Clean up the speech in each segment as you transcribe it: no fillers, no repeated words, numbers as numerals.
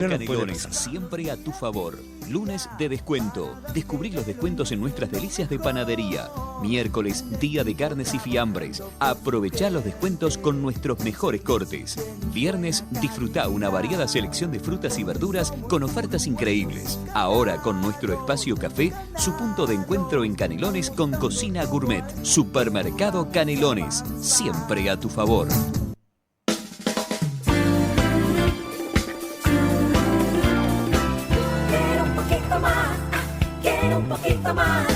Canelones, siempre a tu favor. Lunes de descuento. Descubrí los descuentos en nuestras delicias de panadería. Miércoles, día de carnes y fiambres. Aprovechá los descuentos con nuestros mejores cortes. Viernes, disfrutá una variada selección de frutas y verduras con ofertas increíbles. Ahora con nuestro espacio café, su punto de encuentro en Canelones con cocina gourmet. Supermercado Canelones, siempre a tu favor. Un poquito más.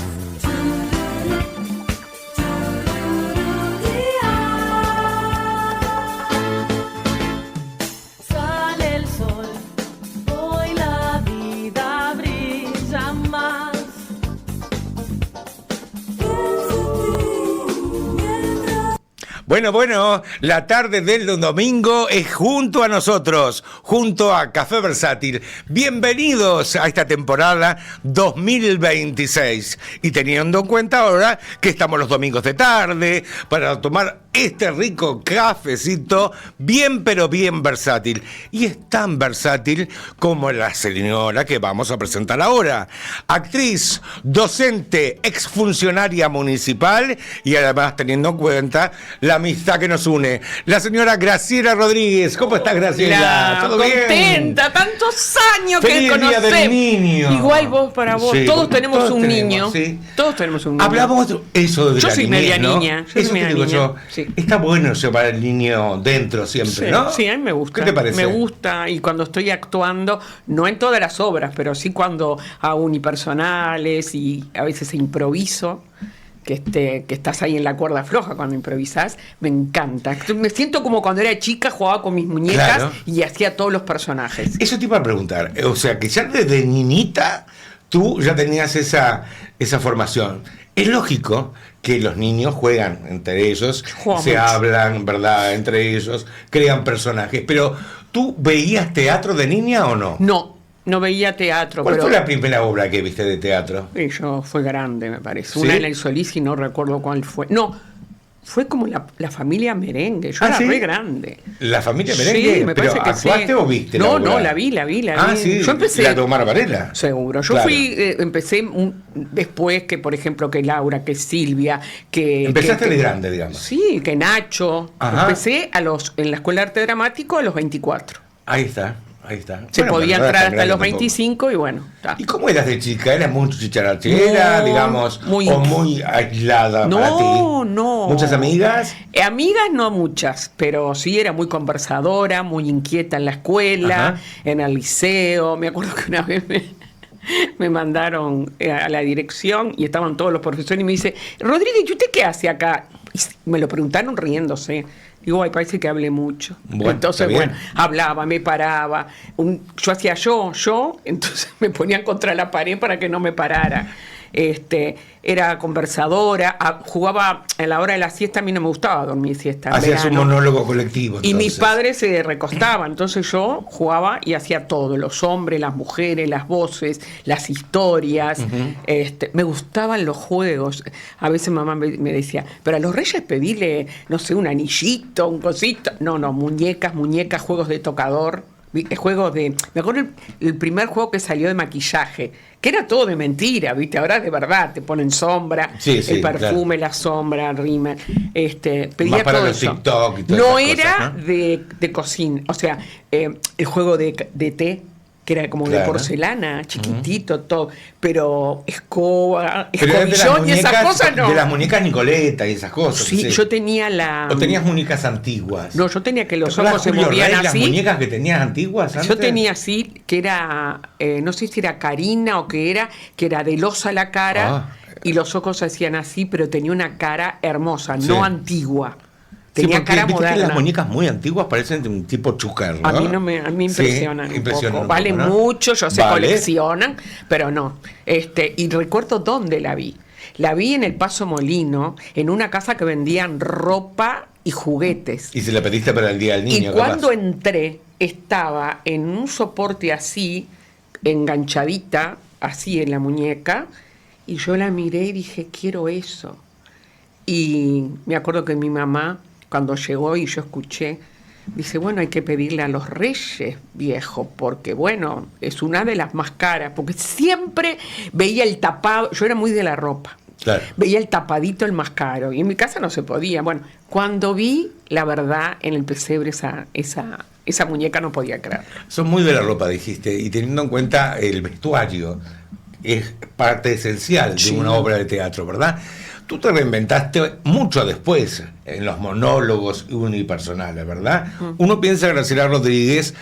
Sale el sol, hoy la vida brilla más. Bueno, la tarde del domingo es junto a nosotros, junto a Café Versátil. Bienvenidos a esta temporada 2026. Y teniendo en cuenta ahora que estamos los domingos de tarde para tomar este rico cafecito bien pero bien versátil. Y es tan versátil como la señora que vamos a presentar ahora. Actriz, docente, exfuncionaria municipal y además teniendo en cuenta la amistad que nos une. La señora Graciela Rodríguez. ¿Cómo estás, Graciela? ¿Todo contenta, bien? Tantos años Feliz que conocemos. Día del niño. Igual vos para vos. Sí, todos tenemos un niño. Sí. Todos tenemos un niño. Hablamos eso de yo la soy niñez, media ¿no? niña. Eso te digo yo. Sí. Está bueno llevar al niño dentro siempre, Sí, ¿no? sí, a mí me gusta. ¿Qué te parece? Me gusta, y cuando estoy actuando, no en todas las obras, pero sí cuando hago unipersonales y a veces improviso. Que estás ahí en la cuerda floja cuando improvisás, me encanta. Me siento como cuando era chica, jugaba con mis muñecas, claro, y hacía todos los personajes. Eso te iba a preguntar, o sea, que ya desde niñita tú ya tenías esa formación. Es lógico que los niños juegan entre ellos, se hablan, ¿verdad?, entre ellos, crean personajes, pero ¿tú veías teatro de niña o no? No veía teatro. ¿Cuál fue la primera obra que viste de teatro? Yo fue grande, me parece. ¿Sí? Una en el Solís y no recuerdo cuál fue. No, fue como la familia Merengue. Yo era re grande. ¿La familia Merengue? Sí, me parece que ¿actuaste sí. o viste la obra? No, la vi. Sí. Yo empecé... ¿La de Omar Varela? Seguro. Yo empecé después que, por ejemplo, que Laura, que Silvia, que... Empezaste de grande, digamos. Sí, que Nacho. Ajá. Empecé en la Escuela de Arte Dramático a los 24. Ahí está. Se podía entrar hasta los 25 y bueno. Ta. ¿Y cómo eras de chica? ¿Eras muy chicharachera, digamos, o muy aislada para ti? No. ¿Muchas amigas? Amigas no muchas, pero sí era muy conversadora, muy inquieta en la escuela, ajá, en el liceo. Me acuerdo que una vez me mandaron a la dirección y estaban todos los profesores y me dice, Rodríguez, ¿y usted qué hace acá? Y me lo preguntaron riéndose. Digo, ay, parece que hablé mucho. Bueno, entonces, hablaba, me paraba. Yo hacía yo, entonces me ponían contra la pared para que no me parara. Era conversadora, jugaba a la hora de la siesta. A mí no me gustaba dormir siesta. Hacías un monólogo colectivo. Entonces. Y mis padres se recostaban, entonces yo jugaba y hacía todo: los hombres, las mujeres, las voces, las historias. Uh-huh. Me gustaban los juegos. A veces mamá me decía, pero a los reyes pedile, no sé, un anillito, un cosito. No, muñecas, juegos de tocador. Me acuerdo el primer juego que salió de maquillaje, que era todo de mentira, ¿viste? Ahora de verdad, te ponen sombra, el perfume, claro, la sombra, el rímel, pedía más para todo los eso. TikTok y todas no esas era cosas, ¿no? de cocina, o sea, el juego de té, que era como de porcelana, chiquitito, todo, pero escobillón y esas cosas no. De las muñecas Nicoleta y esas cosas. Sí, yo tenía ¿O tenías muñecas antiguas? No, yo tenía que los ojos se movían así. ¿Las muñecas que tenías antiguas antes? Yo tenía así, que era, no sé si era Karina o que era de losa la cara, y los ojos se hacían así, pero tenía una cara hermosa, no antigua. Tenía cara moderna. Que las muñecas muy antiguas parecen de un tipo Chúcar, ¿no? A mí me impresionan un poco. Valen ¿no? mucho, se coleccionan, pero no. Y recuerdo dónde la vi. La vi en el Paso Molino, en una casa que vendían ropa y juguetes. Y se la pediste para el Día del Niño. Y cuando entré, estaba en un soporte así, enganchadita, así en la muñeca, y yo la miré y dije, quiero eso. Y me acuerdo que mi mamá, cuando llegó y yo escuché, dice, bueno, hay que pedirle a los reyes, viejo, porque bueno, es una de las más caras, porque siempre veía el tapado, yo era muy de la ropa. Claro. Veía el tapadito el más caro y en mi casa no se podía. Bueno, cuando vi la verdad en el pesebre esa muñeca no podía creer. Son muy de la ropa, dijiste, y teniendo en cuenta el vestuario, es parte esencial de una obra de teatro, ¿verdad? Tú te reinventaste mucho después en los monólogos unipersonales, ¿verdad? Uno piensa en Graciela Rodríguez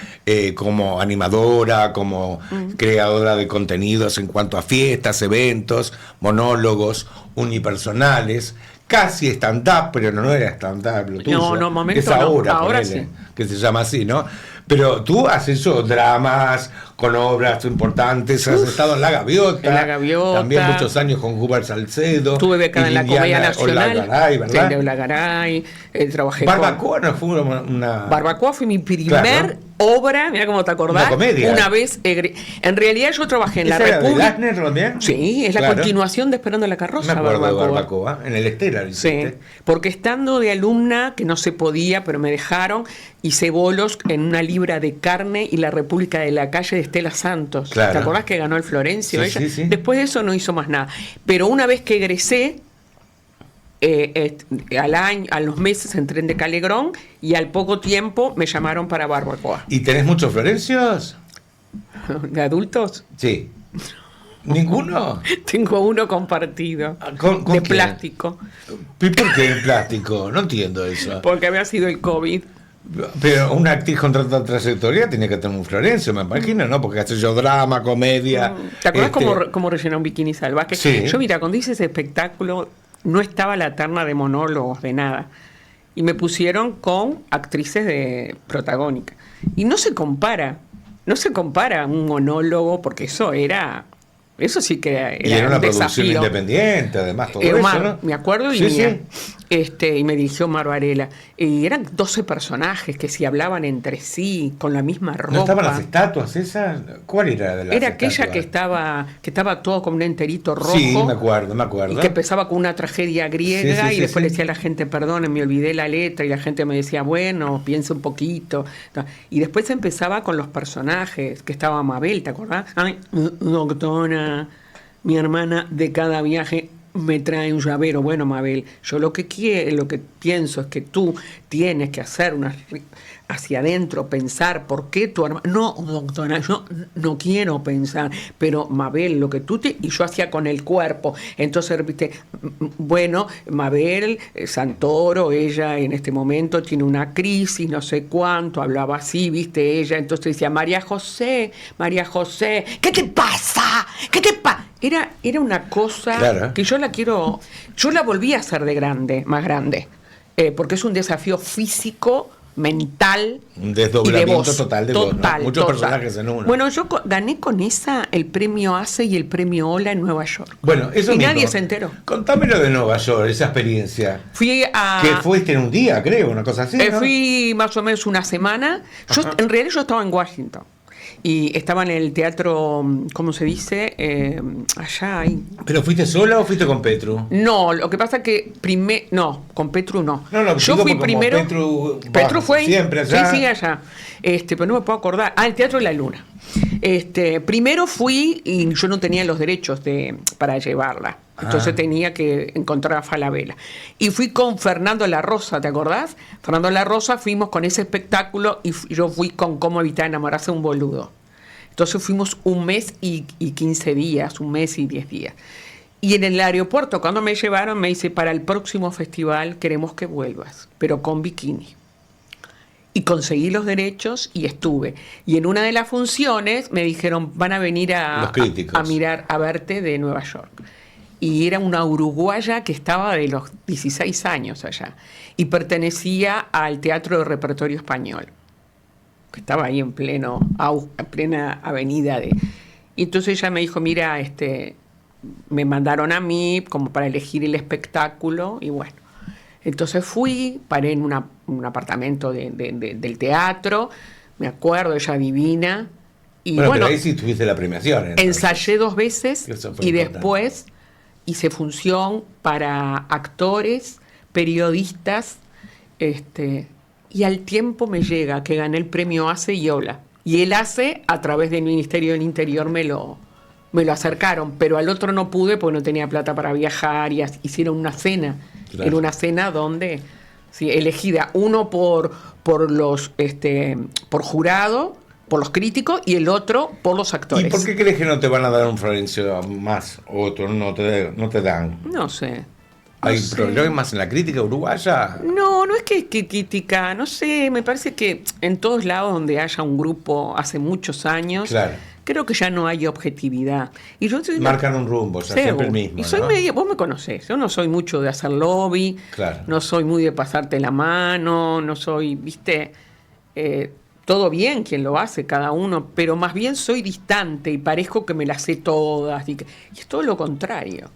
como animadora, como creadora de contenidos en cuanto a fiestas, eventos, monólogos unipersonales, casi stand-up, pero no era stand-up lo tuyo. No, momento es ahora, no. Ahora ponele, sí. que se llama así, ¿no? Pero tú has hecho dramas con obras importantes, has estado en La Gaviota. En La Gaviota. También muchos años con Hubert Salcedo. Estuve becada en la Comedia Nacional. Olagaray, ¿verdad? De Olagaray. Trabajé Barbacoa no fue una... Barbacoa fue mi primer Claro. obra, mira cómo te acordás. Una comedia. Una vez, en realidad yo trabajé en la ¿Esa era de República. Lassner también? Sí, es la Claro. continuación de Esperando la Me Carroza, acuerdo de Barbacoa. Barbacoa, en el Estela, Sí, ¿viste? porque estando de alumna, que no se podía, pero me dejaron, hice bolos en una libra de carne y la República de la Calle de Estela Santos. Claro. ¿Te acordás que ganó el Florencio? Sí, ella? sí, sí. Después de eso no hizo más nada. Pero una vez que egresé, a los meses entré en de Calegrón y al poco tiempo me llamaron para Barbacoa. ¿Y tenés muchos Florencios? ¿De adultos? Sí. ¿Ninguno? Tengo uno compartido, ¿Con de quién? plástico, ¿Y por qué en plástico? No entiendo eso. porque había sido el COVID. Pero una actriz con tanta trayectoria tiene que tener un Florencio, me imagino, ¿no? Porque hace yo drama, comedia. ¿Te acuerdas cómo rellenó un bikini salvaje? Sí. Yo, mira, cuando hice ese espectáculo, no estaba la terna de monólogos, de nada. Y me pusieron con actrices de protagónica. Y no se compara un monólogo, porque eso sí que era Y era una un producción desafío. independiente, además, todo Omar, eso, ¿no? me acuerdo, y Sí, mía. sí. Y me dirigió Omar Varela. Y eran 12 personajes que se hablaban entre sí, con la misma ropa. ¿No estaban las estatuas esas? ¿Cuál era de las Era aquella estatuas? que estaba todo como un enterito rojo. Sí, me acuerdo. Y que empezaba con una tragedia griega, Sí, sí, y sí, después sí. le decía a la gente, perdón, me olvidé la letra, y la gente me decía, bueno, piensa un poquito. Y después empezaba con los personajes, que estaba Mabel, ¿te acordás? Ay, doctora, mi hermana de cada viaje me trae un llavero. Bueno, Mabel, yo lo que pienso es que tú tienes que hacer hacia adentro, pensar por qué tu hermana... No, doctora, yo no quiero pensar, pero Mabel, lo que tú y yo hacía con el cuerpo. Entonces, viste, bueno, Mabel Santoro, ella en este momento tiene una crisis, no sé cuánto, hablaba así, viste, ella, entonces decía, María José, ¿qué te pasa? ¿Qué te pasa? Era una cosa Claro. que yo la volví a hacer de grande, más grande, porque es un desafío físico, mental Un y de desdoblamiento voz. total de voz, ¿no? Muchos total. personajes en uno. Bueno, yo gané con esa el premio ACE y el premio OLA en Nueva York. Bueno, eso y mismo. nadie se enteró. Contame lo de Nueva York, esa experiencia. Fui a... Que fuiste en un día, creo, una cosa así, ¿no? Fui más o menos una semana. En realidad yo estaba en Washington. Y estaba en el teatro, ¿cómo se dice? Allá ahí. ¿Pero fuiste sola o fuiste con Petru? No, lo que pasa es que no, con Petru no. No, yo digo fui como primero. Petru fue ahí. siempre allá. Sí, allá. Pero no me puedo acordar. El Teatro de la Luna. Primero fui y yo no tenía los derechos para llevarla. Entonces tenía que encontrar a Falabella. Y fui con Fernando La Rosa, ¿te acordás? Fernando La Rosa, fuimos con ese espectáculo y yo fui con Cómo evitar enamorarse de un boludo. Entonces fuimos un mes y 15 días, un mes y 10 días. Y en el aeropuerto, cuando me llevaron, me dice, para el próximo festival queremos que vuelvas, pero con bikini. Y conseguí los derechos y estuve. Y en una de las funciones me dijeron, van a venir Los críticos. a verte de Nueva York. Y era una uruguaya que estaba de los 16 años allá. Y pertenecía al Teatro de Repertorio Español, que estaba ahí en plena avenida de... Y entonces ella me dijo, mira, me mandaron a mí como para elegir el espectáculo, y bueno. Entonces fui, paré en un apartamento del teatro, me acuerdo, ella divina. Y Bueno, bueno, pero ahí sí tuviste la premiación. entonces. ensayé 2 veces Eso fue y importante. después hice función para actores, periodistas, y al tiempo me llega que gané el premio ACE y Ola. Y el ACE, a través del Ministerio del Interior, me lo acercaron, pero al otro no pude porque no tenía plata para viajar y hicieron una cena. Claro. Era una cena donde, sí, elegida uno por los por jurado, por los críticos, y el otro por los actores. ¿Y por qué crees que no te van a dar un Florencio más? Otro no te dan. No sé. ¿Hay sé. problemas en la crítica uruguaya? No es que crítica, no sé, me parece que en todos lados donde haya un grupo hace muchos años, Claro. creo que ya no hay objetividad. Y yo soy Marcan un rumbo, o sea, siempre el mismo. Y soy ¿no? medio, vos me conocés, yo no soy mucho de hacer lobby, Claro. no soy muy de pasarte la mano, no soy, viste, todo bien quien lo hace, cada uno, pero más bien soy distante y parezco que me las sé todas, y es todo lo contrario.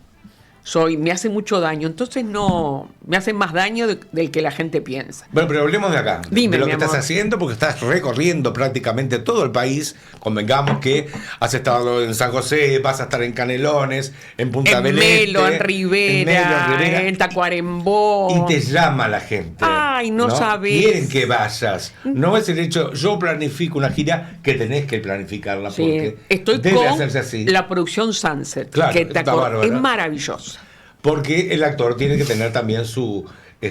Me hace mucho daño, entonces no, me hace más daño del que la gente piensa. Bueno, pero hablemos de acá, Dime, de lo mi que estás amor. haciendo, porque estás recorriendo prácticamente todo el país. Convengamos que has estado en San José, vas a estar en Canelones, en Punta En del Este, Melo, en Rivera, Rivera, en Tacuarembó. y te llama la gente. Ay, no sabés. Quieren que vayas. No es el hecho, yo planifico una gira que tenés que planificarla, Sí, porque estoy debe con hacerse así. la producción Sunset, Claro, que está bárbaro. es maravillosa. Porque el actor tiene que tener también su,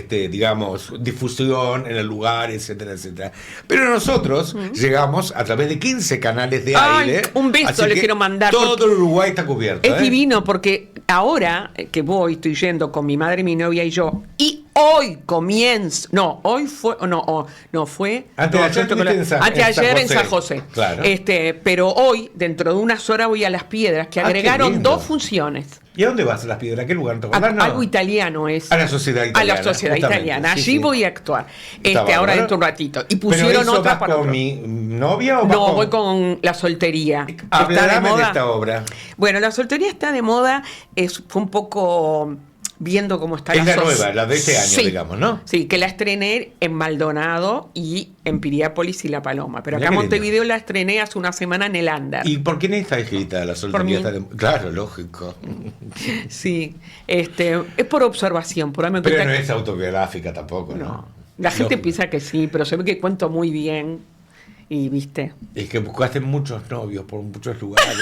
digamos, difusión en el lugar, etcétera, etcétera. Pero nosotros llegamos a través de 15 canales de Ay, aire. un beso así le que quiero mandar, Todo porque el Uruguay está cubierto. Es divino porque ahora que estoy yendo con mi madre, mi novia y yo, y hoy comienza, fue Antes de ayer estuviste en San San José. Claro. Pero hoy, dentro de unas horas, voy a Las Piedras, que Ah, qué agregaron lindo. 2 funciones. ¿Y a dónde vas a Las Piedras? ¿A qué lugar? ¿Te acordás? No. Algo italiano es. A la Sociedad A Italiana. la Sociedad justamente. Italiana. Sí, Allí sí. voy a actuar. Está Ahora bárbaro. dentro de un ratito. Y ¿Pero pusieron eso otra vas para con otro. mi novia o vas No, con...? voy con La Soltería. ¿Está de Háblame de moda? esta obra. Bueno, La Soltería está de moda. Fue un poco viendo cómo está Es la soc- nueva, la de este año, Sí, digamos, ¿no? Sí, que la estrené en Maldonado y en Piriápolis y La Paloma. Pero Mirá acá en qué lindo. Montevideo la estrené hace una semana en el Under. ¿Y por qué no está escrita la soltería? mí. Claro, lógico. Sí, es por observación, por ahí me Pero cuenta no que- es autobiográfica tampoco, ¿no? No. La gente Lógico. piensa que sí, pero se ve que cuento muy bien. Y viste. Es que buscaste muchos novios por muchos lugares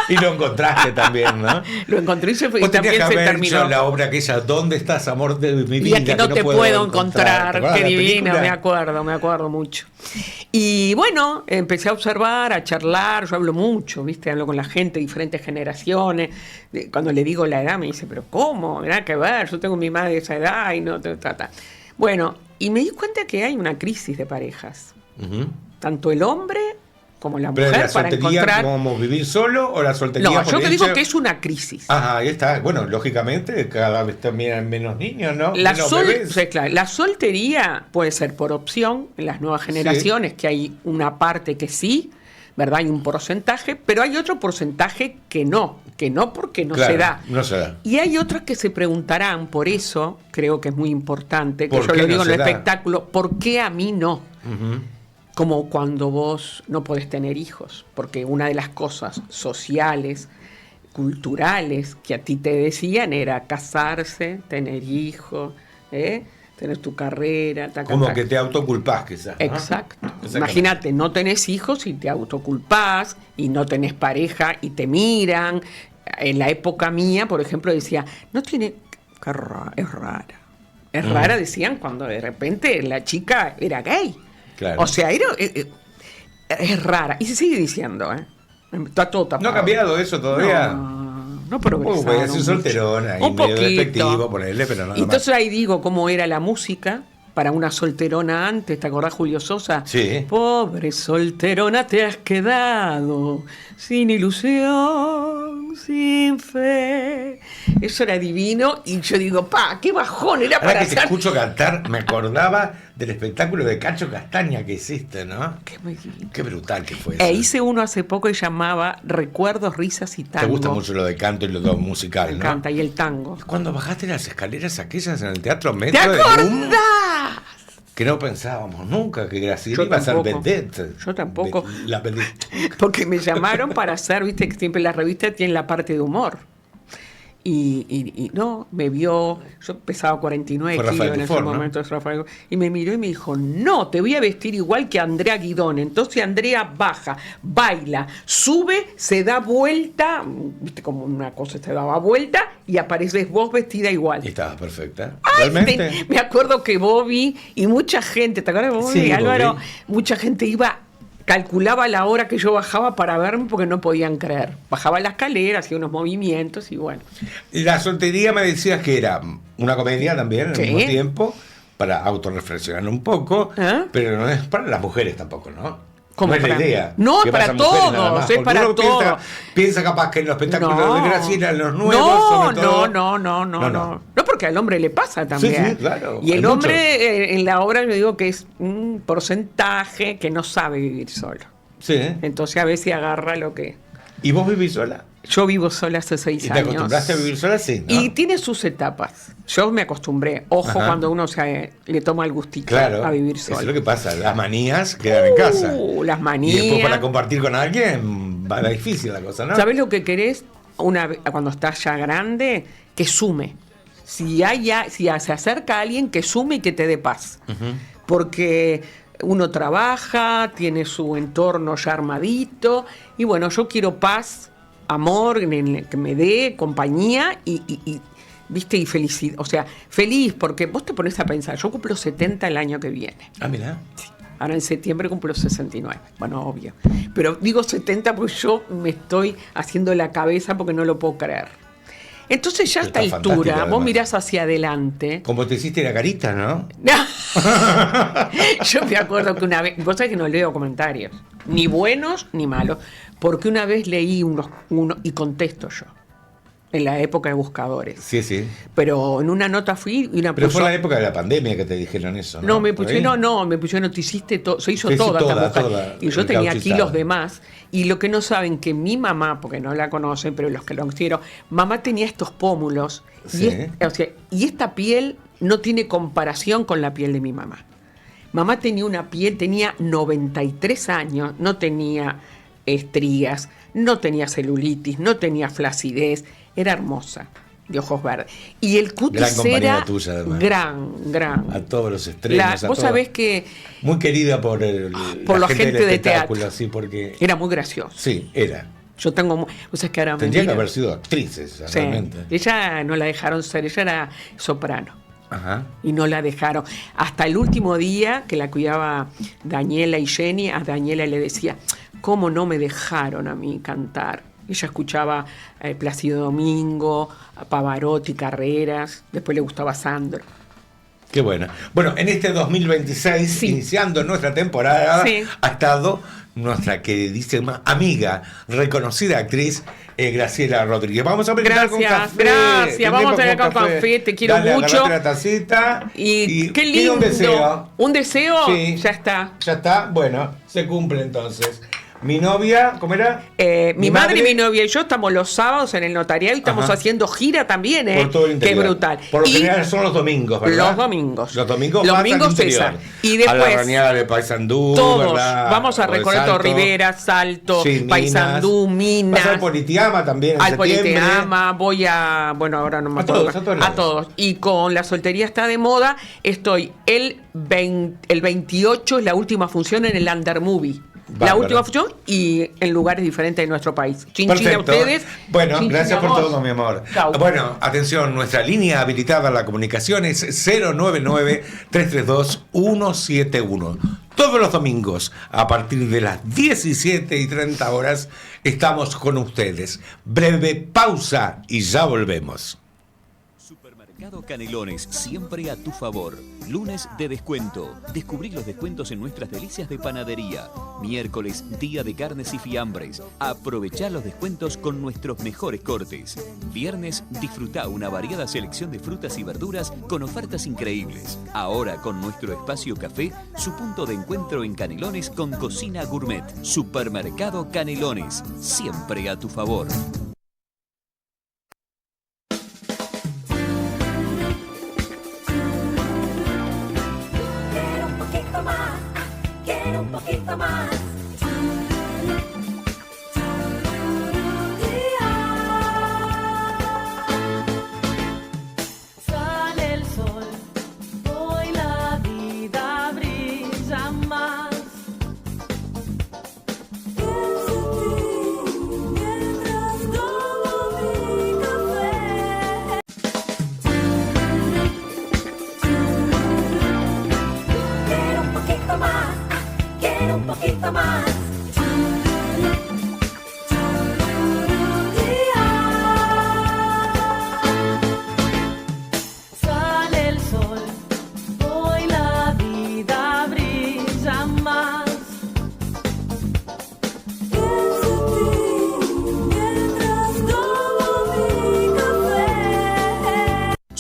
y lo encontraste también, ¿no? Lo encontré y, Vos y tenías también que se haber terminó. hecho la obra aquella, ¿dónde estás, amor de mi Y vida? aquí no te puedo encontrar, ¿Te acordás qué de la divino, película? me acuerdo mucho. Y bueno, empecé a observar, a charlar, yo hablo mucho, ¿viste? Hablo con la gente, diferentes generaciones. Cuando le digo la edad me dice, pero ¿cómo? Nada que ver, yo tengo mi madre de esa edad y no te trata. Bueno, y me di cuenta que hay una crisis de parejas. Ujú. Tanto el hombre como la ¿Pero mujer la para soltería encontrar... como vivir solo o la soltería No, por yo el te digo hecho- que es una crisis. Ajá, ahí está. Bueno, lógicamente cada vez también hay menos niños, ¿no? La, Menos sol- bebés. o sea, claro, la soltería puede ser por opción en las nuevas generaciones, que hay una parte que sí, ¿verdad? Hay un porcentaje, pero hay otro porcentaje que no porque no Claro, se da. no se da. Y hay otros que se preguntarán, por eso creo que es muy importante, que ¿Por yo qué lo no digo en se el da? espectáculo, ¿por qué a mí no? Ujú. Como cuando vos no podés tener hijos, porque una de las cosas sociales, culturales que a ti te decían era casarse, tener hijos, tener tu carrera. Como que te autoculpás, quizás, ¿no? Exacto. Exactamente. Imagínate, no tenés hijos y te autoculpás, y no tenés pareja y te miran. En la época mía, por ejemplo, decía, no tiene... Es rara. Es rara, decían, cuando de repente la chica era gay. Claro. O sea, es rara. Y se sigue diciendo, ¿eh? Está todo tapado. ¿No ha cambiado eso todavía? No progresaron Voy a ser mucho. solterona y Un medio poquito. despectivo, ponerle, pero nada Y entonces más. ahí digo cómo era la música para una solterona antes, ¿te acordás, Julio Sosa? Sí. Pobre solterona, te has quedado sin ilusión, sin fe. Eso era divino y yo digo, qué bajón, era Ahora para que te hacer... escucho cantar, me acordaba del espectáculo de Cacho Castaña que hiciste, ¿no? Qué brutal que fue eso. Hice uno hace poco que llamaba Recuerdos, Risas y Tango. Te gusta mucho lo de canto y lo musical, Me ¿no? encanta, y el tango. Cuando bajaste las escaleras aquellas en el Teatro ¿Te Metro de Boom, acordás? que no pensábamos nunca que Graciela Yo iba a ser tampoco. vedette. Yo tampoco. La vedette. Porque me llamaron para hacer, viste que siempre las revistas tienen la parte de humor. Y no, me vio, yo pesaba 49 Fue kilos Rafael en ese Dufour, ¿no? momento, es Rafael, y me miró y me dijo, no, te voy a vestir igual que Andrea Guidón. Entonces Andrea baja, baila, sube, se da vuelta, viste como una cosa se daba vuelta, y apareces vos vestida igual. Y estaba perfecta. Ay, ¿Realmente? me acuerdo que Bobby y mucha gente, ¿te acuerdas de Bobby? Sí, Álvaro, Bobby. mucha gente calculaba la hora que yo bajaba para verme porque no podían creer. Bajaba la escalera, hacía unos movimientos y bueno. La soltería me decías que era una comedia también al Sí. mismo tiempo, para autorreflexionar un poco, ¿Ah? pero no es para las mujeres tampoco, ¿no? ¿Cómo No es la para- idea. No, que para vayan mujeres todos, nada más, es porque para uno todos. piensa capaz que en los espectáculos de Graciela, en los nuevos, no, sobre todo. no, porque al hombre le pasa también. Sí, claro, Y hay el hombre muchos. en la obra yo digo que es un porcentaje que no sabe vivir solo. Sí. Entonces a veces agarra lo que... ¿Y vos vivís sola? Yo vivo sola hace 6 ¿Y te años. acostumbraste a vivir sola? Sí, ¿no? Y tiene sus etapas. Yo me acostumbré. Ojo Ajá. cuando uno le toma el gustito Claro, a vivir eso es solo. lo que pasa, las manías quedan en casa. Las manías. Y después para compartir con alguien va difícil la cosa, ¿no? ¿Sabes lo que querés cuando estás ya grande? Que sume. Si se acerca a alguien, que sume y que te dé paz. Porque uno trabaja, tiene su entorno ya armadito. Y bueno, yo quiero paz, amor, que me dé compañía ¿viste? Y felicidad. O sea, feliz, porque vos te pones a pensar, yo cumplo 70 el año que viene. Ah, mirá. Ahora en septiembre cumplo 69. Bueno, obvio. Pero digo 70 porque yo me estoy haciendo la cabeza porque no lo puedo creer. Entonces ya a esta Está altura, fantástica, vos además. mirás hacia adelante. Como te hiciste la carita, ¿no? Yo me acuerdo que una vez, vos sabés que no leo comentarios, ni buenos ni malos, porque una vez leí uno y contesto yo, en la época de buscadores. Sí, sí. Pero en una nota fui y una Pero fue puso- en la época de la pandemia que te dijeron eso, ¿no? No, me ¿Por pusieron, ahí? me pusieron, te hiciste todo, se hizo Se hizo toda esta toda, mujer. toda, Y yo tenía encauchizada. kilos de más. Y lo que no saben, que mi mamá, porque no la conocen, pero los que lo conocieron, mamá tenía estos pómulos. Sí. Y esta piel no tiene comparación con la piel de mi mamá. Mamá tenía una piel, tenía 93 años, no tenía estrías, no tenía celulitis, no tenía flacidez, era hermosa, de ojos verdes. Y el cutis Gran compañera era tuya, además. gran. A todos los extremos. a Vos todas. sabés que Muy querida por la gente del de espectáculo, teatro. sí, porque... era muy gracioso. Sí, era. Yo tengo... Vos sabés que ahora me Tendría que mira- haber sido actriz esa, Sí. realmente. Ella no la dejaron ser, ella era soprano. Ajá. Y no la dejaron. Hasta el último día que la cuidaba Daniela y Jenny, a Daniela le decía, ¿cómo no me dejaron a mí cantar? Ella escuchaba Plácido Domingo, a Pavarotti, Carreras, después le gustaba Sandro. Qué bueno. Bueno, en este 2026, Sí. iniciando nuestra temporada, Sí. ha estado nuestra queridísima amiga, reconocida actriz, Graciela Rodríguez. Vamos a brindar con Gracias, café. gracias. Vamos a brindemos brindar con café, te quiero Dale, mucho. agarrate la tacita. Y qué pide lindo. un deseo. ¿Un deseo? Sí. Ya está. Ya está. Bueno, se cumple entonces. Mi novia, ¿cómo era? Mi madre y mi novia y yo estamos los sábados en el notariado y estamos Ajá. haciendo gira también, Por todo el interior. Qué brutal. Por lo Y general son los domingos, ¿verdad? Los domingos. Los domingos Los vas al domingos, interior. César. Y A la después, Rañada de Paysandú, todos ¿verdad? vamos a O de recorrer todo Salto. Rivera, Salto, Sí, Minas. Paysandú, Minas. Vas al Politeama también en Al septiembre. Politeama, voy a... Bueno, ahora no me A acuerdo. todos, a todos lados. todos. Y con La Soltería está de moda, estoy el 28, es la última función en el Under Movie. La Bárbaro. última función y en lugares diferentes de nuestro país. Chinchín a Perfecto. ustedes. Bueno, chin, gracias chin a por vos. todo, mi amor. Chau. Bueno, atención, nuestra línea habilitada a la comunicación es 099-332-171. Todos los domingos, a partir de las 17:30 estamos con ustedes. Breve pausa y ya volvemos. Supermercado Canelones, siempre a tu favor. Lunes de descuento. Descubrí los descuentos en nuestras delicias de panadería. Miércoles, día de carnes y fiambres. Aprovechá los descuentos con nuestros mejores cortes. Viernes, disfrutá una variada selección de frutas y verduras con ofertas increíbles. Ahora con nuestro espacio café, su punto de encuentro en Canelones con cocina gourmet. Supermercado Canelones, siempre a tu favor. Quiero un poquito más, quiero un poquito más.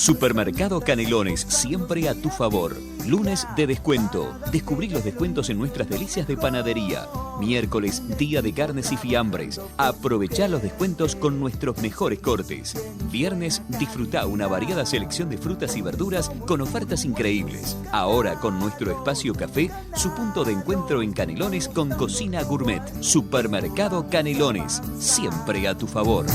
Supermercado Canelones, siempre a tu favor. Lunes de descuento. Descubrí los descuentos en nuestras delicias de panadería. Miércoles, día de carnes y fiambres. Aprovechá los descuentos con nuestros mejores cortes. Viernes, disfrutá una variada selección de frutas y verduras con ofertas increíbles. Ahora con nuestro espacio café, su punto de encuentro en Canelones con cocina gourmet. Supermercado Canelones, siempre a tu favor.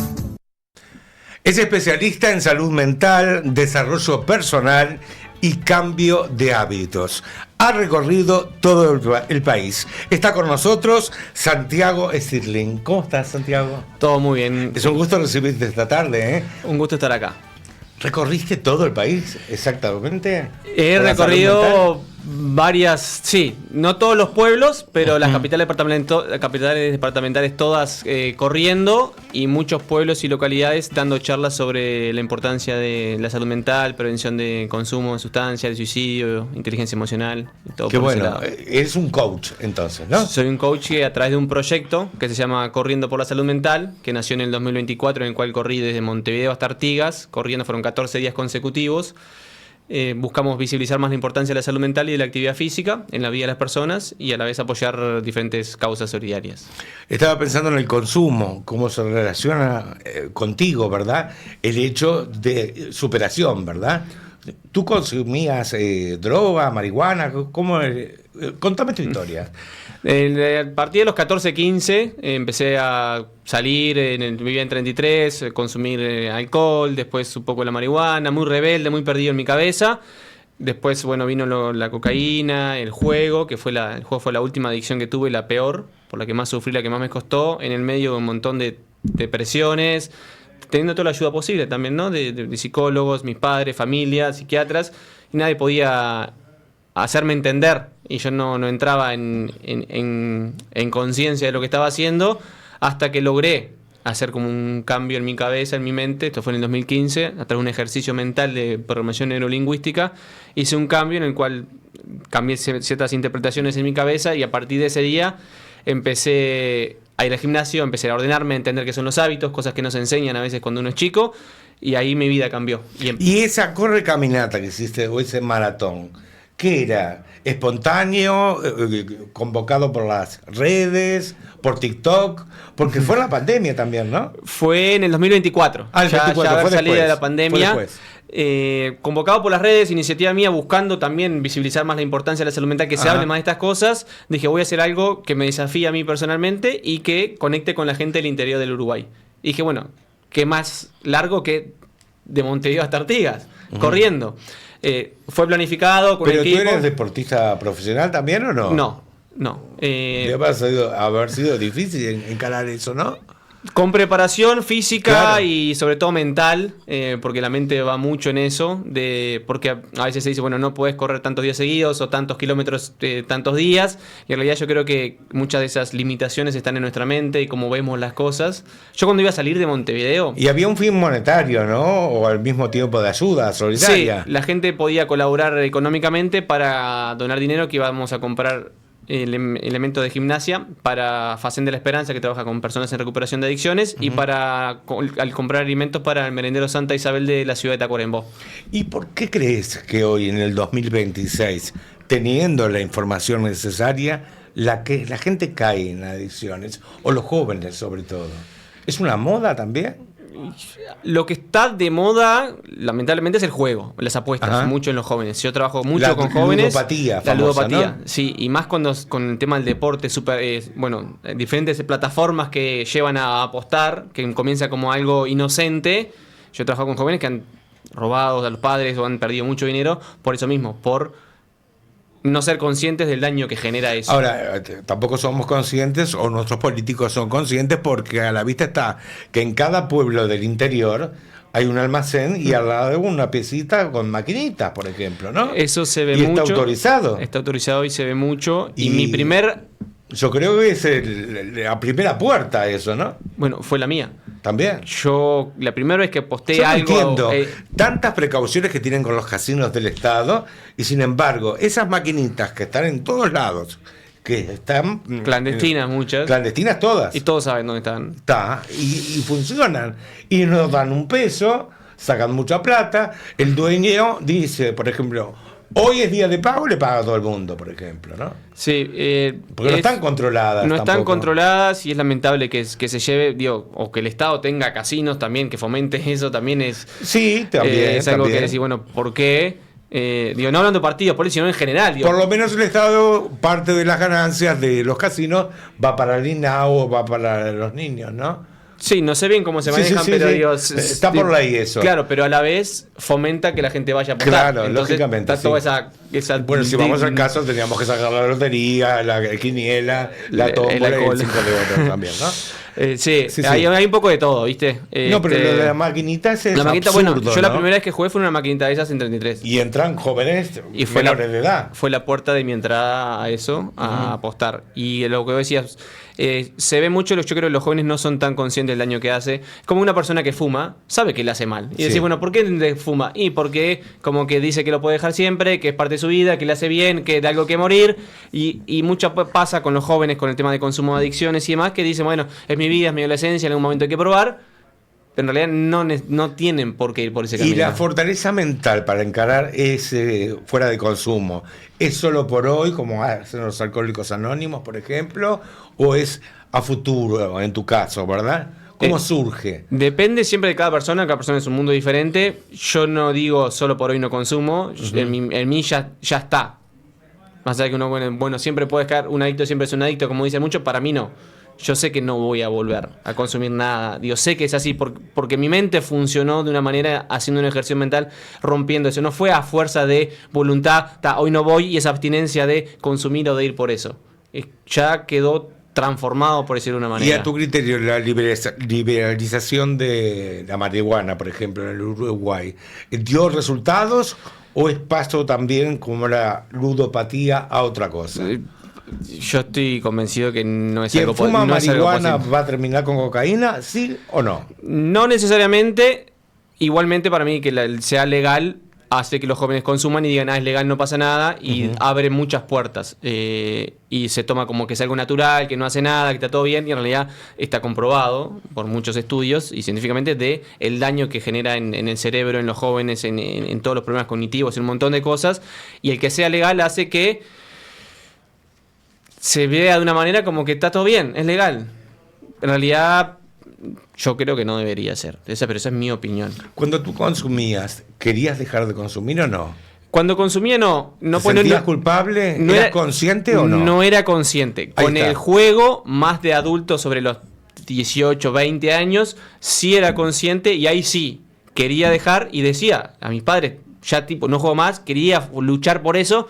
Es especialista en salud mental, desarrollo personal y cambio de hábitos. Ha recorrido todo el país. Está con nosotros Santiago Stirling. ¿Cómo estás, Santiago? Todo muy bien. Es un gusto recibirte esta tarde, ¿eh? Un gusto estar acá. ¿Recorriste todo el país exactamente? He recorrido varias, sí, no todos los pueblos, pero las capitales departamentales todas corriendo, y muchos pueblos y localidades dando charlas sobre la importancia de la salud mental, prevención de consumo de sustancias, de suicidio, inteligencia emocional y todo. Qué por ese bueno, lado. eres un coach entonces, ¿no? Soy un coach que, a través de un proyecto que se llama Corriendo por la Salud Mental, que nació en el 2024, en el cual corrí desde Montevideo hasta Artigas, corriendo fueron 14 días consecutivos. Buscamos visibilizar más la importancia de la salud mental y de la actividad física en la vida de las personas, y a la vez apoyar diferentes causas solidarias. Estaba pensando en el consumo, cómo se relaciona contigo, ¿verdad? El hecho de superación, ¿verdad? ¿Tú consumías droga, marihuana? ¿Cómo? Contame tu historia. A partir de los 14, 15 empecé a salir, vivía en 33, consumir alcohol, después un poco la marihuana, muy rebelde, muy perdido en mi cabeza. Después, bueno, vino la cocaína, el juego, el juego fue la última adicción que tuve, la peor, por la que más sufrí, la que más me costó. En el medio un montón de depresiones, teniendo toda la ayuda posible también, ¿no? De psicólogos, mis padres, familia, psiquiatras, y nadie podía hacerme entender, y yo no entraba en conciencia de lo que estaba haciendo, hasta que logré hacer como un cambio en mi cabeza, en mi mente. Esto fue en el 2015, a través de un ejercicio mental de programación neurolingüística. Hice un cambio en el cual cambié ciertas interpretaciones en mi cabeza, y a partir de ese día empecé a ir al gimnasio, empecé a ordenarme, a entender qué son los hábitos, cosas que no se enseñan a veces cuando uno es chico, y ahí mi vida cambió. Y esa caminata que hiciste, o ese maratón, ¿qué era? ¿Espontáneo? ¿Convocado por las redes? ¿Por TikTok? Porque fue la pandemia también, ¿no? Fue en el 2024. El 24, ya haber fue salido después, de la pandemia. fue después. Convocado por las redes, iniciativa mía, buscando también visibilizar más la importancia de la salud mental, que se hable más de estas cosas. Dije, voy a hacer algo que me desafíe a mí personalmente y que conecte con la gente del interior del Uruguay. Y dije, bueno, ¿qué más largo que de Montevideo hasta Artigas? Corriendo. Fue planificado con ¿Pero equipo. tú eres deportista profesional también o no? No. Debe haber sido difícil encarar eso, ¿no? Con preparación física, Claro. y sobre todo mental, porque la mente va mucho en eso, porque a veces se dice, bueno, no puedes correr tantos días seguidos o tantos kilómetros tantos días, y en realidad yo creo que muchas de esas limitaciones están en nuestra mente y cómo vemos las cosas. Yo cuando iba a salir de Montevideo... Y había un fin monetario, ¿no? O al mismo tiempo de ayuda solidaria. Sí, la gente podía colaborar económicamente para donar dinero, que íbamos a comprar elementos de gimnasia para Facén de la Esperanza, que trabaja con personas en recuperación de adicciones, y al comprar alimentos para el merendero Santa Isabel de la ciudad de Tacuarembó. ¿Y por qué crees que hoy, en el 2026, teniendo la información necesaria, la gente cae en adicciones? O los jóvenes, sobre todo. ¿Es una moda también? Lo que está de moda, lamentablemente, es el juego, las apuestas, Ajá. mucho en los jóvenes. Yo trabajo mucho La con jóvenes. ludopatía La famosa, ludopatía, ¿no? sí, y más con el tema del deporte, diferentes plataformas que llevan a apostar, que comienza como algo inocente. Yo he trabajado con jóvenes que han robado a los padres o han perdido mucho dinero por eso mismo, por no ser conscientes del daño que genera eso. Ahora, tampoco somos conscientes, o nuestros políticos son conscientes, porque a la vista está que en cada pueblo del interior hay un almacén y al lado de una piecita con maquinitas, por ejemplo, ¿no? Eso se ve y mucho. está autorizado. Está autorizado y se ve mucho. Y Y mi primer... Yo creo que es la primera puerta eso, ¿no? Bueno, fue la mía. También. Yo, la primera vez que aposté Yo no algo... entiendo tantas precauciones que tienen con los casinos del Estado, y sin embargo, esas maquinitas que están en todos lados, que están... Clandestinas muchas. Clandestinas todas. Y todos saben dónde están. Está, y funcionan. Y nos dan un peso, sacan mucha plata, el dueño dice, por ejemplo, hoy es día de pago, le paga a todo el mundo, por ejemplo, ¿no? Sí. Porque no están controladas. No están tampoco. controladas y es lamentable que se lleve, digo, o que el Estado tenga casinos también, que fomente eso también es... Sí, también. es algo también. que decir, bueno, ¿por qué? Digo, no hablando de partidos políticos, sino en general. Digo, Por lo menos el Estado, parte de las ganancias de los casinos va para el INAU o va para los niños, ¿no? sí, no sé bien cómo se Sí, manejan, sí, pero sí. digo... Está por ley eso. Claro, pero a la vez fomenta que la gente vaya a apostar. Claro, Entonces, lógicamente, está toda sí. esa Bueno, si vamos al caso, teníamos que sacar la lotería, la quiniela, la tómbola y el alcohol. 5 de oro también, ¿no? Sí, Sí, sí. hay un poco de todo, ¿viste? No, pero lo de la maquinita es La maquinita, absurdo, bueno, yo la ¿no? primera vez que jugué fue una maquinita de esas en 33. Y entran jóvenes Y fue menores de edad. Fue la puerta de mi entrada a eso, a apostar. Y lo que vos decías, se ve mucho, yo creo que los jóvenes no son tan conscientes del daño que hace. Como una persona que fuma, sabe que le hace mal. Y Sí. decís, bueno, ¿por qué fuma? Y porque como que dice que lo puede dejar siempre, que es parte de su vida, que le hace bien, que de algo que morir. Y mucho pasa con los jóvenes con el tema de consumo de adicciones y demás, que dicen, bueno, es mi vida, es mi adolescencia, en algún momento hay que probar. Pero en realidad no tienen por qué ir por ese camino. Y la fortaleza mental para encarar ese fuera de consumo, ¿es solo por hoy, como hacen los alcohólicos anónimos, por ejemplo, o es a futuro, en tu caso, ¿verdad? ¿Cómo surge? Depende siempre de cada persona es un mundo diferente. Yo no digo solo por hoy no consumo, en mí ya está. Más allá de que uno, bueno, siempre puede caer, un adicto siempre es un adicto, como dicen muchos, para mí no. Yo sé que no voy a volver a consumir nada. Digo, sé que es así porque mi mente funcionó de una manera haciendo un ejercicio mental, rompiendo eso. No fue a fuerza de voluntad, hoy no voy, y esa abstinencia de consumir o de ir por eso. Ya quedó transformado, por decirlo de una manera. Y a tu criterio, la liberalización de la marihuana, por ejemplo, en el Uruguay, ¿dio resultados o es paso también como la ludopatía a otra cosa? Yo estoy convencido que no es ¿Quien algo fuma no es algo marihuana posible. va a terminar con cocaína, sí o no? No necesariamente. Igualmente para mí que sea legal hace que los jóvenes consuman y digan, es legal, no pasa nada, y abre muchas puertas. Y se toma como que es algo natural, que no hace nada, que está todo bien, y en realidad está comprobado por muchos estudios y científicamente de el daño que genera en el cerebro, en los jóvenes, en todos los problemas cognitivos, en un montón de cosas. Y el que sea legal hace que se vea de una manera como que está todo bien, es legal. En realidad, yo creo que no debería ser. Pero esa es mi opinión. Cuando tú consumías, ¿querías dejar de consumir o no? Cuando consumía, no. ¿Te sentías culpable? no ¿Eras era- consciente o no? No era consciente. Ahí Con está. el juego, más de adulto sobre los 18, 20 años, sí era consciente y ahí sí quería dejar y decía a mis padres, ya tipo, no juego más, quería luchar por eso,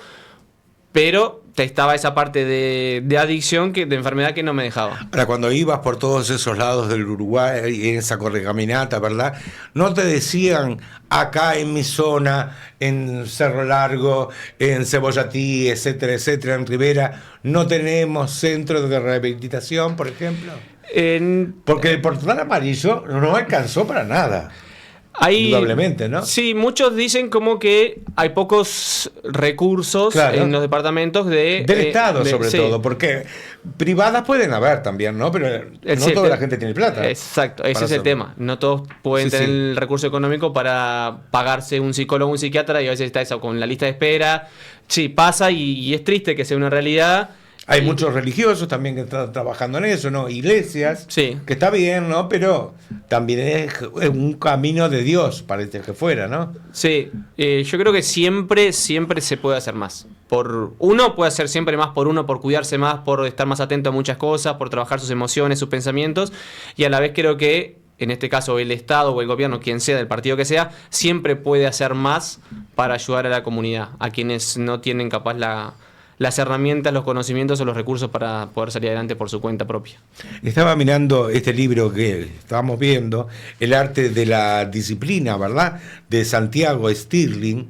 pero estaba esa parte de adicción, de enfermedad que no me dejaba. Ahora, cuando ibas por todos esos lados del Uruguay, en esa correcaminata, ¿verdad? ¿No te decían acá en mi zona, en Cerro Largo, en Cebollatí, etcétera, etcétera, en Rivera, no tenemos centro de rehabilitación, por ejemplo? Porque el portal amarillo no alcanzó para nada. Indudablemente, ¿no? Sí, muchos dicen como que hay pocos recursos Claro. en los departamentos del Estado, sobre sí. todo, porque privadas pueden haber también, ¿no? Pero no Sí, toda la gente tiene plata. Exacto, ese para es el hacerlo. tema. No todos pueden Sí, tener sí. el recurso económico para pagarse un psicólogo o un psiquiatra, y a veces está eso con la lista de espera. Sí, pasa y es triste que sea una realidad. Hay Y- muchos religiosos también que están trabajando en eso, ¿no? Iglesias, Sí. que está bien, ¿no? Pero también es un camino de Dios, parece que fuera, ¿no? Sí, yo creo que siempre se puede hacer más. Uno puede hacer siempre más por uno, por cuidarse más, por estar más atento a muchas cosas, por trabajar sus emociones, sus pensamientos, y a la vez creo que, en este caso, el Estado o el gobierno, quien sea, del partido que sea, siempre puede hacer más para ayudar a la comunidad, a quienes no tienen capaz las herramientas, los conocimientos o los recursos para poder salir adelante por su cuenta propia. Estaba mirando este libro que estábamos viendo, El arte de la disciplina, ¿verdad? De Santiago Stirling,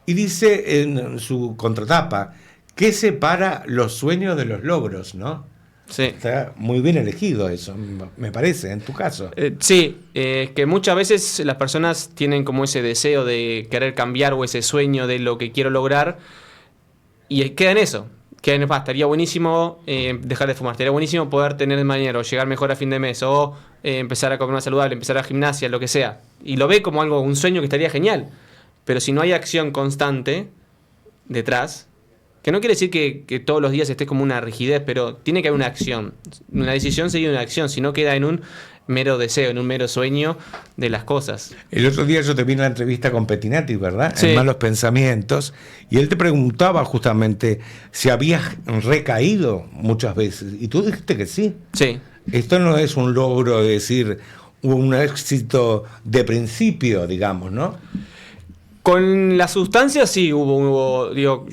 y dice en su contratapa, ¿qué separa los sueños de los logros, no? Sí. Está muy bien elegido eso, me parece, en tu caso. Sí, que muchas veces las personas tienen como ese deseo de querer cambiar o ese sueño de lo que quiero lograr y queda que estaría buenísimo dejar de fumar, estaría buenísimo poder tener dinero, llegar mejor a fin de mes, o empezar a comer más saludable, empezar a gimnasia, lo que sea. Y lo ve como algo, un sueño que estaría genial. Pero si no hay acción constante detrás, que no quiere decir que todos los días estés como una rigidez, pero tiene que haber una acción. Una decisión seguida de una acción, si no queda en un mero deseo, en un mero sueño de las cosas. El otro día yo te vi en la entrevista con Pettinati, ¿verdad? Sí. En Malos Pensamientos, y él te preguntaba justamente si habías recaído muchas veces, y tú dijiste que sí. Sí. Esto no es un logro, de decir, un éxito de principio, digamos, ¿no? Con la sustancia sí hubo digo,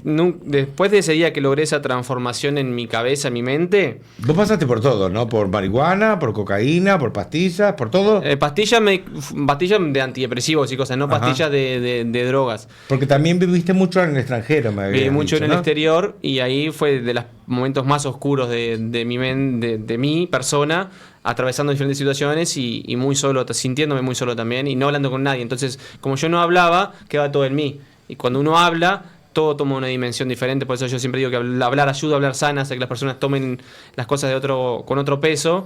después de ese día que logré esa transformación en mi cabeza, en mi mente. Vos pasaste por todo, ¿no? Por marihuana, por cocaína, por pastillas, por todo. Pastillas de antidepresivos y cosas, no Ajá. pastillas de drogas. Porque también viviste mucho en el extranjero, me habías Viví mucho dicho, en ¿no? el exterior y ahí fue de los momentos más oscuros de mi persona, atravesando diferentes situaciones y muy solo, sintiéndome muy solo también y no hablando con nadie. Entonces, como yo no hablaba, quedaba todo en mí. Y cuando uno habla, todo toma una dimensión diferente. Por eso yo siempre digo que hablar ayuda a hablar sana, hace que las personas tomen las cosas con otro peso.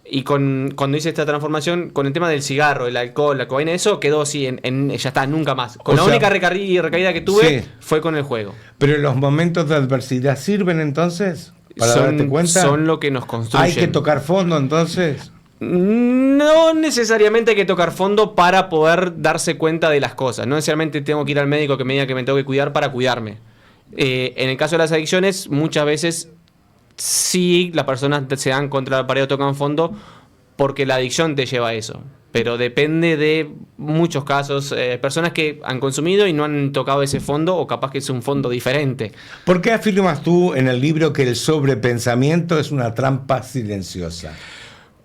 Y cuando hice esta transformación, con el tema del cigarro, el alcohol, la cocaína, eso quedó así, ya está, nunca más. O La sea, única recaída que tuve sí. fue con el juego. Pero los momentos de adversidad sirven entonces para darte cuenta. Son lo que nos construyen. Hay que tocar fondo entonces. No necesariamente hay que tocar fondo para poder darse cuenta de las cosas. No necesariamente tengo que ir al médico que me diga que me tengo que cuidar para cuidarme. En el caso de las adicciones, muchas veces sí las personas se dan contra la pared o tocan fondo porque la adicción te lleva a eso. Pero depende de muchos casos. Personas que han consumido y no han tocado ese fondo, o capaz que es un fondo diferente. ¿Por qué afirmas tú en el libro que el sobrepensamiento es una trampa silenciosa?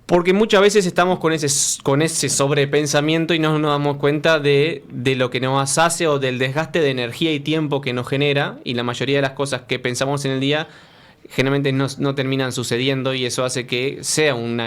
Porque muchas veces estamos con ese sobrepensamiento y no nos damos cuenta de lo que nos hace o del desgaste de energía y tiempo que nos genera. Y la mayoría de las cosas que pensamos en el día generalmente no terminan sucediendo, y eso hace que sea un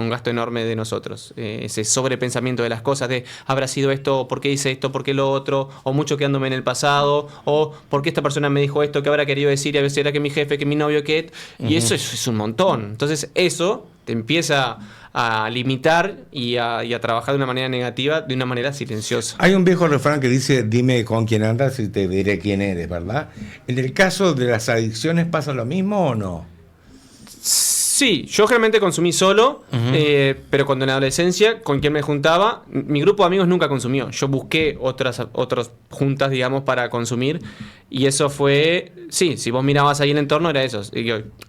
gasto enorme de nosotros. Ese sobrepensamiento de las cosas, de habrá sido esto, por qué hice esto, por qué lo otro, o mucho quedándome en el pasado, o por qué esta persona me dijo esto, qué habrá querido decir, y a veces era que mi jefe, que mi novio, que... Y eso es un montón. Entonces eso te empieza a limitar y a trabajar de una manera negativa, de una manera silenciosa. Hay un viejo refrán que dice: dime con quién andas y te diré quién eres, ¿verdad? ¿En el caso de las adicciones pasa lo mismo o no? Sí, yo generalmente consumí solo, pero cuando en la adolescencia, con quien me juntaba, mi grupo de amigos nunca consumió. Yo busqué otras juntas, digamos, para consumir, y eso fue, sí, si vos mirabas ahí el entorno, era eso.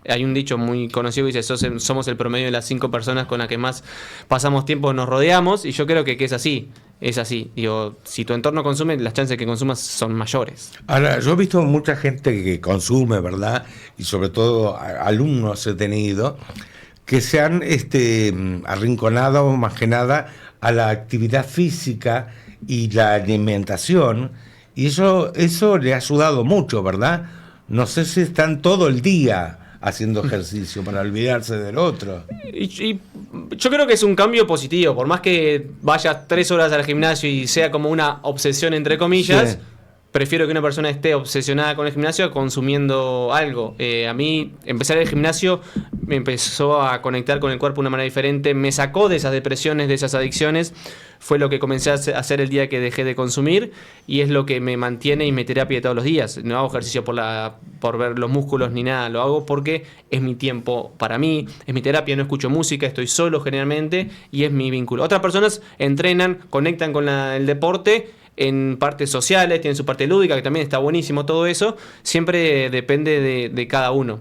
Hay un dicho muy conocido que dice: somos el promedio de las 5 personas con las que más pasamos tiempo, nos rodeamos, y yo creo que es así. Es así. Digo, si tu entorno consume, las chances de que consumas son mayores. Ahora, yo he visto mucha gente que consume, ¿verdad? Y sobre todo alumnos he tenido que se han arrinconado más que nada a la actividad física y la alimentación, y eso le ha ayudado mucho, ¿verdad? No sé si están todo el día haciendo ejercicio para olvidarse del otro. Y yo creo que es un cambio positivo. Por más que vayas 3 horas al gimnasio y sea como una obsesión, entre comillas, Sí. Prefiero que una persona esté obsesionada con el gimnasio consumiendo algo. A mí, empezar el gimnasio me empezó a conectar con el cuerpo de una manera diferente, me sacó de esas depresiones, de esas adicciones. Fue lo que comencé a hacer el día que dejé de consumir, y es lo que me mantiene y me terapia todos los días. No hago ejercicio por ver los músculos ni nada, lo hago porque es mi tiempo para mí, es mi terapia, no escucho música, estoy solo generalmente y es mi vínculo. Otras personas entrenan, conectan con el deporte en partes sociales, tienen su parte lúdica, que también está buenísimo todo eso. Siempre depende de cada uno.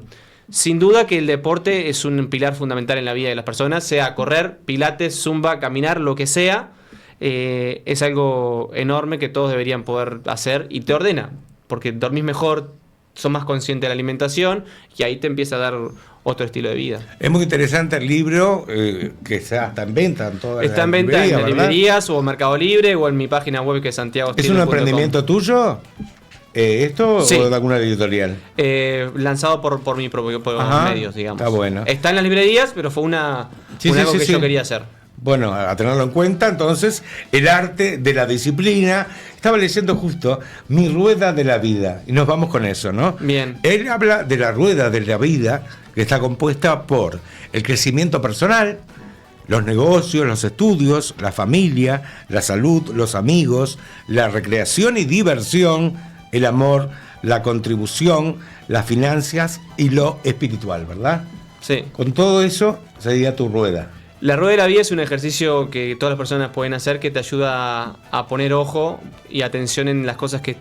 Sin duda que el deporte es un pilar fundamental en la vida de las personas, sea correr, pilates, zumba, caminar, lo que sea. Es algo enorme que todos deberían poder hacer, y te ordena, porque dormís mejor, sos más consciente de la alimentación, y ahí te empieza a dar otro estilo de vida. Es muy interesante el libro, que está en venta en todas Está en las venta librerías, en ¿verdad? librerías o en Mercado Libre o en mi página web, que es Santiago. ¿Es un emprendimiento tuyo? ¿Esto Sí. o de alguna editorial? Lanzado por mi propio Ajá, medios, digamos. está bueno. Está en las librerías, pero fue Sí, algo sí, que sí. yo quería hacer. Bueno, a tenerlo en cuenta, entonces, el arte de la disciplina. Estaba leyendo justo Mi rueda de la vida, y nos vamos con eso, ¿no? Bien. Él habla de la rueda de la vida, que está compuesta por el crecimiento personal, los negocios, los estudios, la familia, la salud, los amigos, la recreación y diversión, el amor, la contribución, las finanzas y lo espiritual, ¿verdad? Sí. Con todo eso sería tu rueda. La rueda de la vida es un ejercicio que todas las personas pueden hacer que te ayuda a poner ojo y atención en las cosas que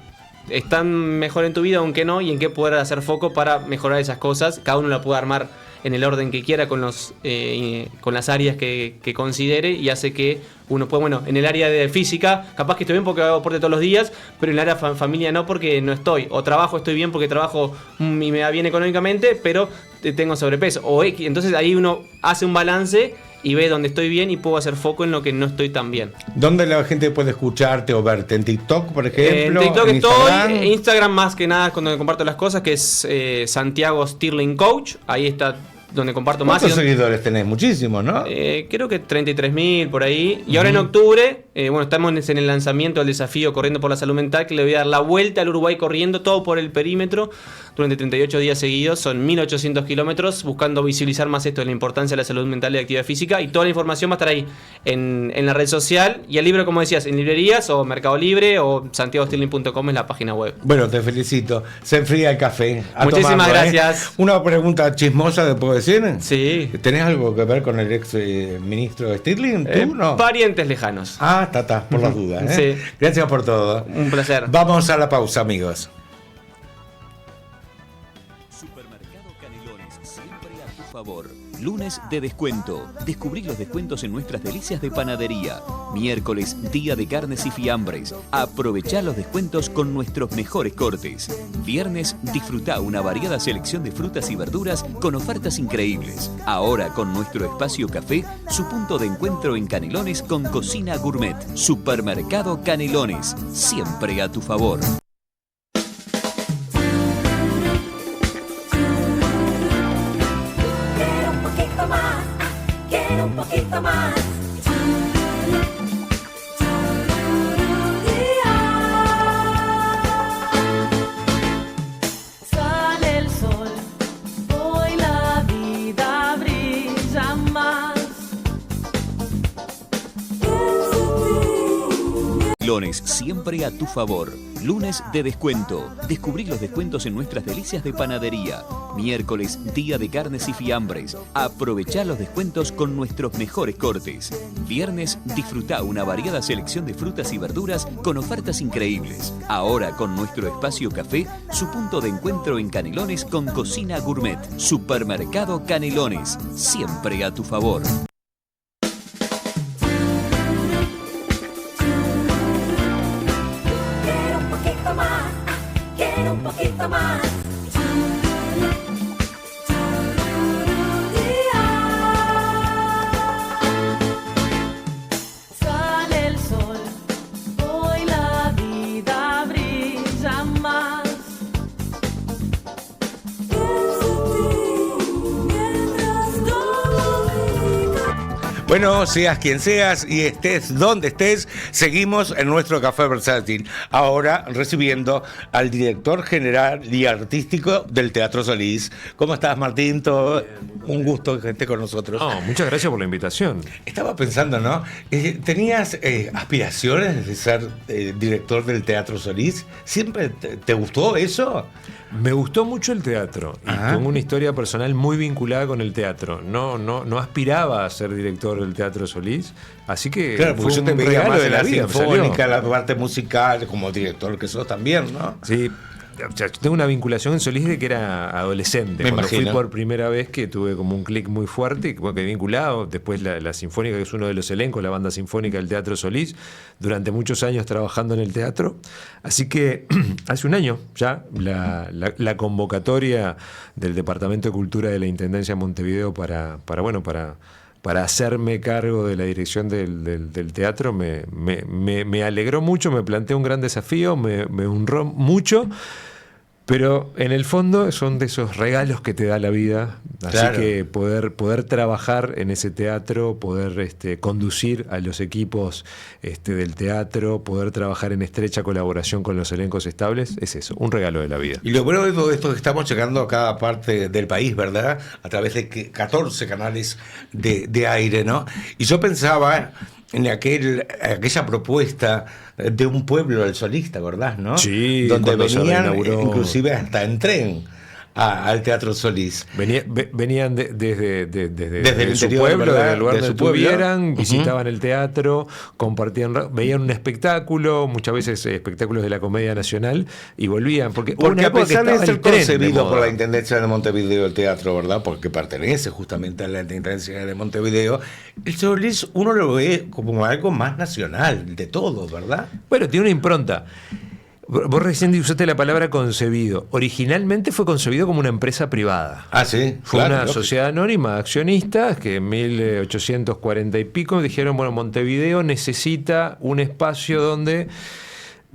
están mejor en tu vida, aunque no, y en qué poder hacer foco para mejorar esas cosas. Cada uno la puede armar en el orden que quiera con las áreas que considere, y hace que uno pueda, bueno, en el área de física, capaz que estoy bien porque hago deporte todos los días, pero en el área familia no, porque no estoy. O trabajo, estoy bien porque trabajo y me va bien económicamente, pero tengo sobrepeso. Entonces ahí uno hace un balance y ve dónde estoy bien y puedo hacer foco en lo que no estoy tan bien. ¿Dónde la gente puede escucharte o verte? ¿En TikTok, por ejemplo? En TikTok Instagram? estoy, Instagram más que nada cuando comparto las cosas, que es Santiago Stirling Coach. Ahí está donde comparto más. ¿Cuántos seguidores tenés? Muchísimos, ¿no? Creo que 33.000 por ahí. Y ahora en octubre, estamos en el lanzamiento del desafío Corriendo por la Salud Mental, que le voy a dar la vuelta al Uruguay corriendo todo por el perímetro durante 38 días seguidos. Son 1.800 kilómetros, buscando visibilizar más esto de la importancia de la salud mental y de actividad física. Y toda la información va a estar ahí en la red social. Y el libro, como decías, en librerías o Mercado Libre o santiagostirling.com es la página web. Bueno, te felicito. Se enfría el café. Muchísimas tomarlo, gracias. Una pregunta chismosa, ¿te puedo decir? Sí. ¿Tenés algo que ver con el ex ministro Stirling? ¿Tú no? Parientes lejanos. Está, por las dudas. ¿eh? Sí. Gracias por todo. Un placer. Vamos a la pausa, amigos. Supermercado Canelones, siempre a tu favor. Lunes de descuento. Descubrí los descuentos en nuestras delicias de panadería. Miércoles, día de carnes y fiambres. Aprovechá los descuentos con nuestros mejores cortes. Viernes, disfrutá una variada selección de frutas y verduras con ofertas increíbles. Ahora con nuestro espacio café, su punto de encuentro en Canelones con cocina gourmet. Supermercado Canelones, siempre a tu favor. Quiero un poquito más. Sale el sol, hoy la vida brilla más. Canelones, siempre a tu favor. Lunes de descuento. Descubrí los descuentos en nuestras delicias de panadería. Miércoles, día de carnes y fiambres. Aprovechá los descuentos con nuestros mejores cortes. Viernes, disfrutá una variada selección de frutas y verduras con ofertas increíbles. Ahora con nuestro espacio café, su punto de encuentro en Canelones con cocina gourmet. Supermercado Canelones, siempre a tu favor. Quiero un poquito más. Sale el sol, hoy la vida brilla más. Bueno, seas quien seas y estés donde estés, seguimos en nuestro Café Versátil. Ahora recibiendo al director general y artístico del Teatro Solís. ¿Cómo estás, Martín? Todo un gusto que estés con nosotros. Muchas gracias por la invitación. Estaba pensando, ¿no? ¿Tenías aspiraciones de ser director del Teatro Solís? ¿Siempre te gustó eso? Me gustó mucho el teatro y Ajá. tengo una historia personal muy vinculada con el teatro. No aspiraba a ser director del Teatro Solís, así que Claro, porque fue yo te un veía regalo más de en la la vida. sinfónica, la parte musical, como director que sos también, ¿no? Sí, o sea, yo tengo una vinculación en Solís de que era adolescente. Me Cuando imagino. fui por primera vez que tuve como un clic muy fuerte, que quedé vinculado. Después la Sinfónica, que es uno de los elencos, la banda sinfónica del Teatro Solís, durante muchos años trabajando en el teatro. Así que hace un año ya la convocatoria del Departamento de Cultura de la Intendencia de Montevideo para hacerme cargo de la dirección del teatro me alegró mucho, me planteó un gran desafío, me honró mucho. Pero en el fondo son de esos regalos que te da la vida. Así Claro. que poder trabajar en ese teatro, poder conducir a los equipos del teatro, poder trabajar en estrecha colaboración con los elencos estables, es eso, un regalo de la vida. Y lo bueno de todo esto es que estamos llegando a cada parte del país, ¿verdad? A través de 14 canales de aire, ¿no? Y yo pensaba en aquella propuesta de un pueblo del solista, ¿verdad? ¿No? Sí, donde cuando se venían reinauguró. inclusive hasta en tren al Teatro Solís. Venían desde el su interior, pueblo, ¿verdad? del lugar De donde su pueblo. estuvieran, Ujú. visitaban el teatro, compartían, veían un espectáculo, muchas veces espectáculos de la Comedia Nacional, y volvían. Porque Porque a pesar de ser tren de concebido por moda. la Intendencia de Montevideo el teatro, ¿verdad? Porque pertenece justamente a la Intendencia de Montevideo, el Solís uno lo ve como algo más nacional de todo, ¿verdad? Bueno, tiene una impronta. Vos recién usaste la palabra concebido. Originalmente fue concebido como una empresa privada. Ah, sí. Fue claro, una lógico. sociedad anónima de accionistas que en 1840 y pico dijeron, bueno, Montevideo necesita un espacio donde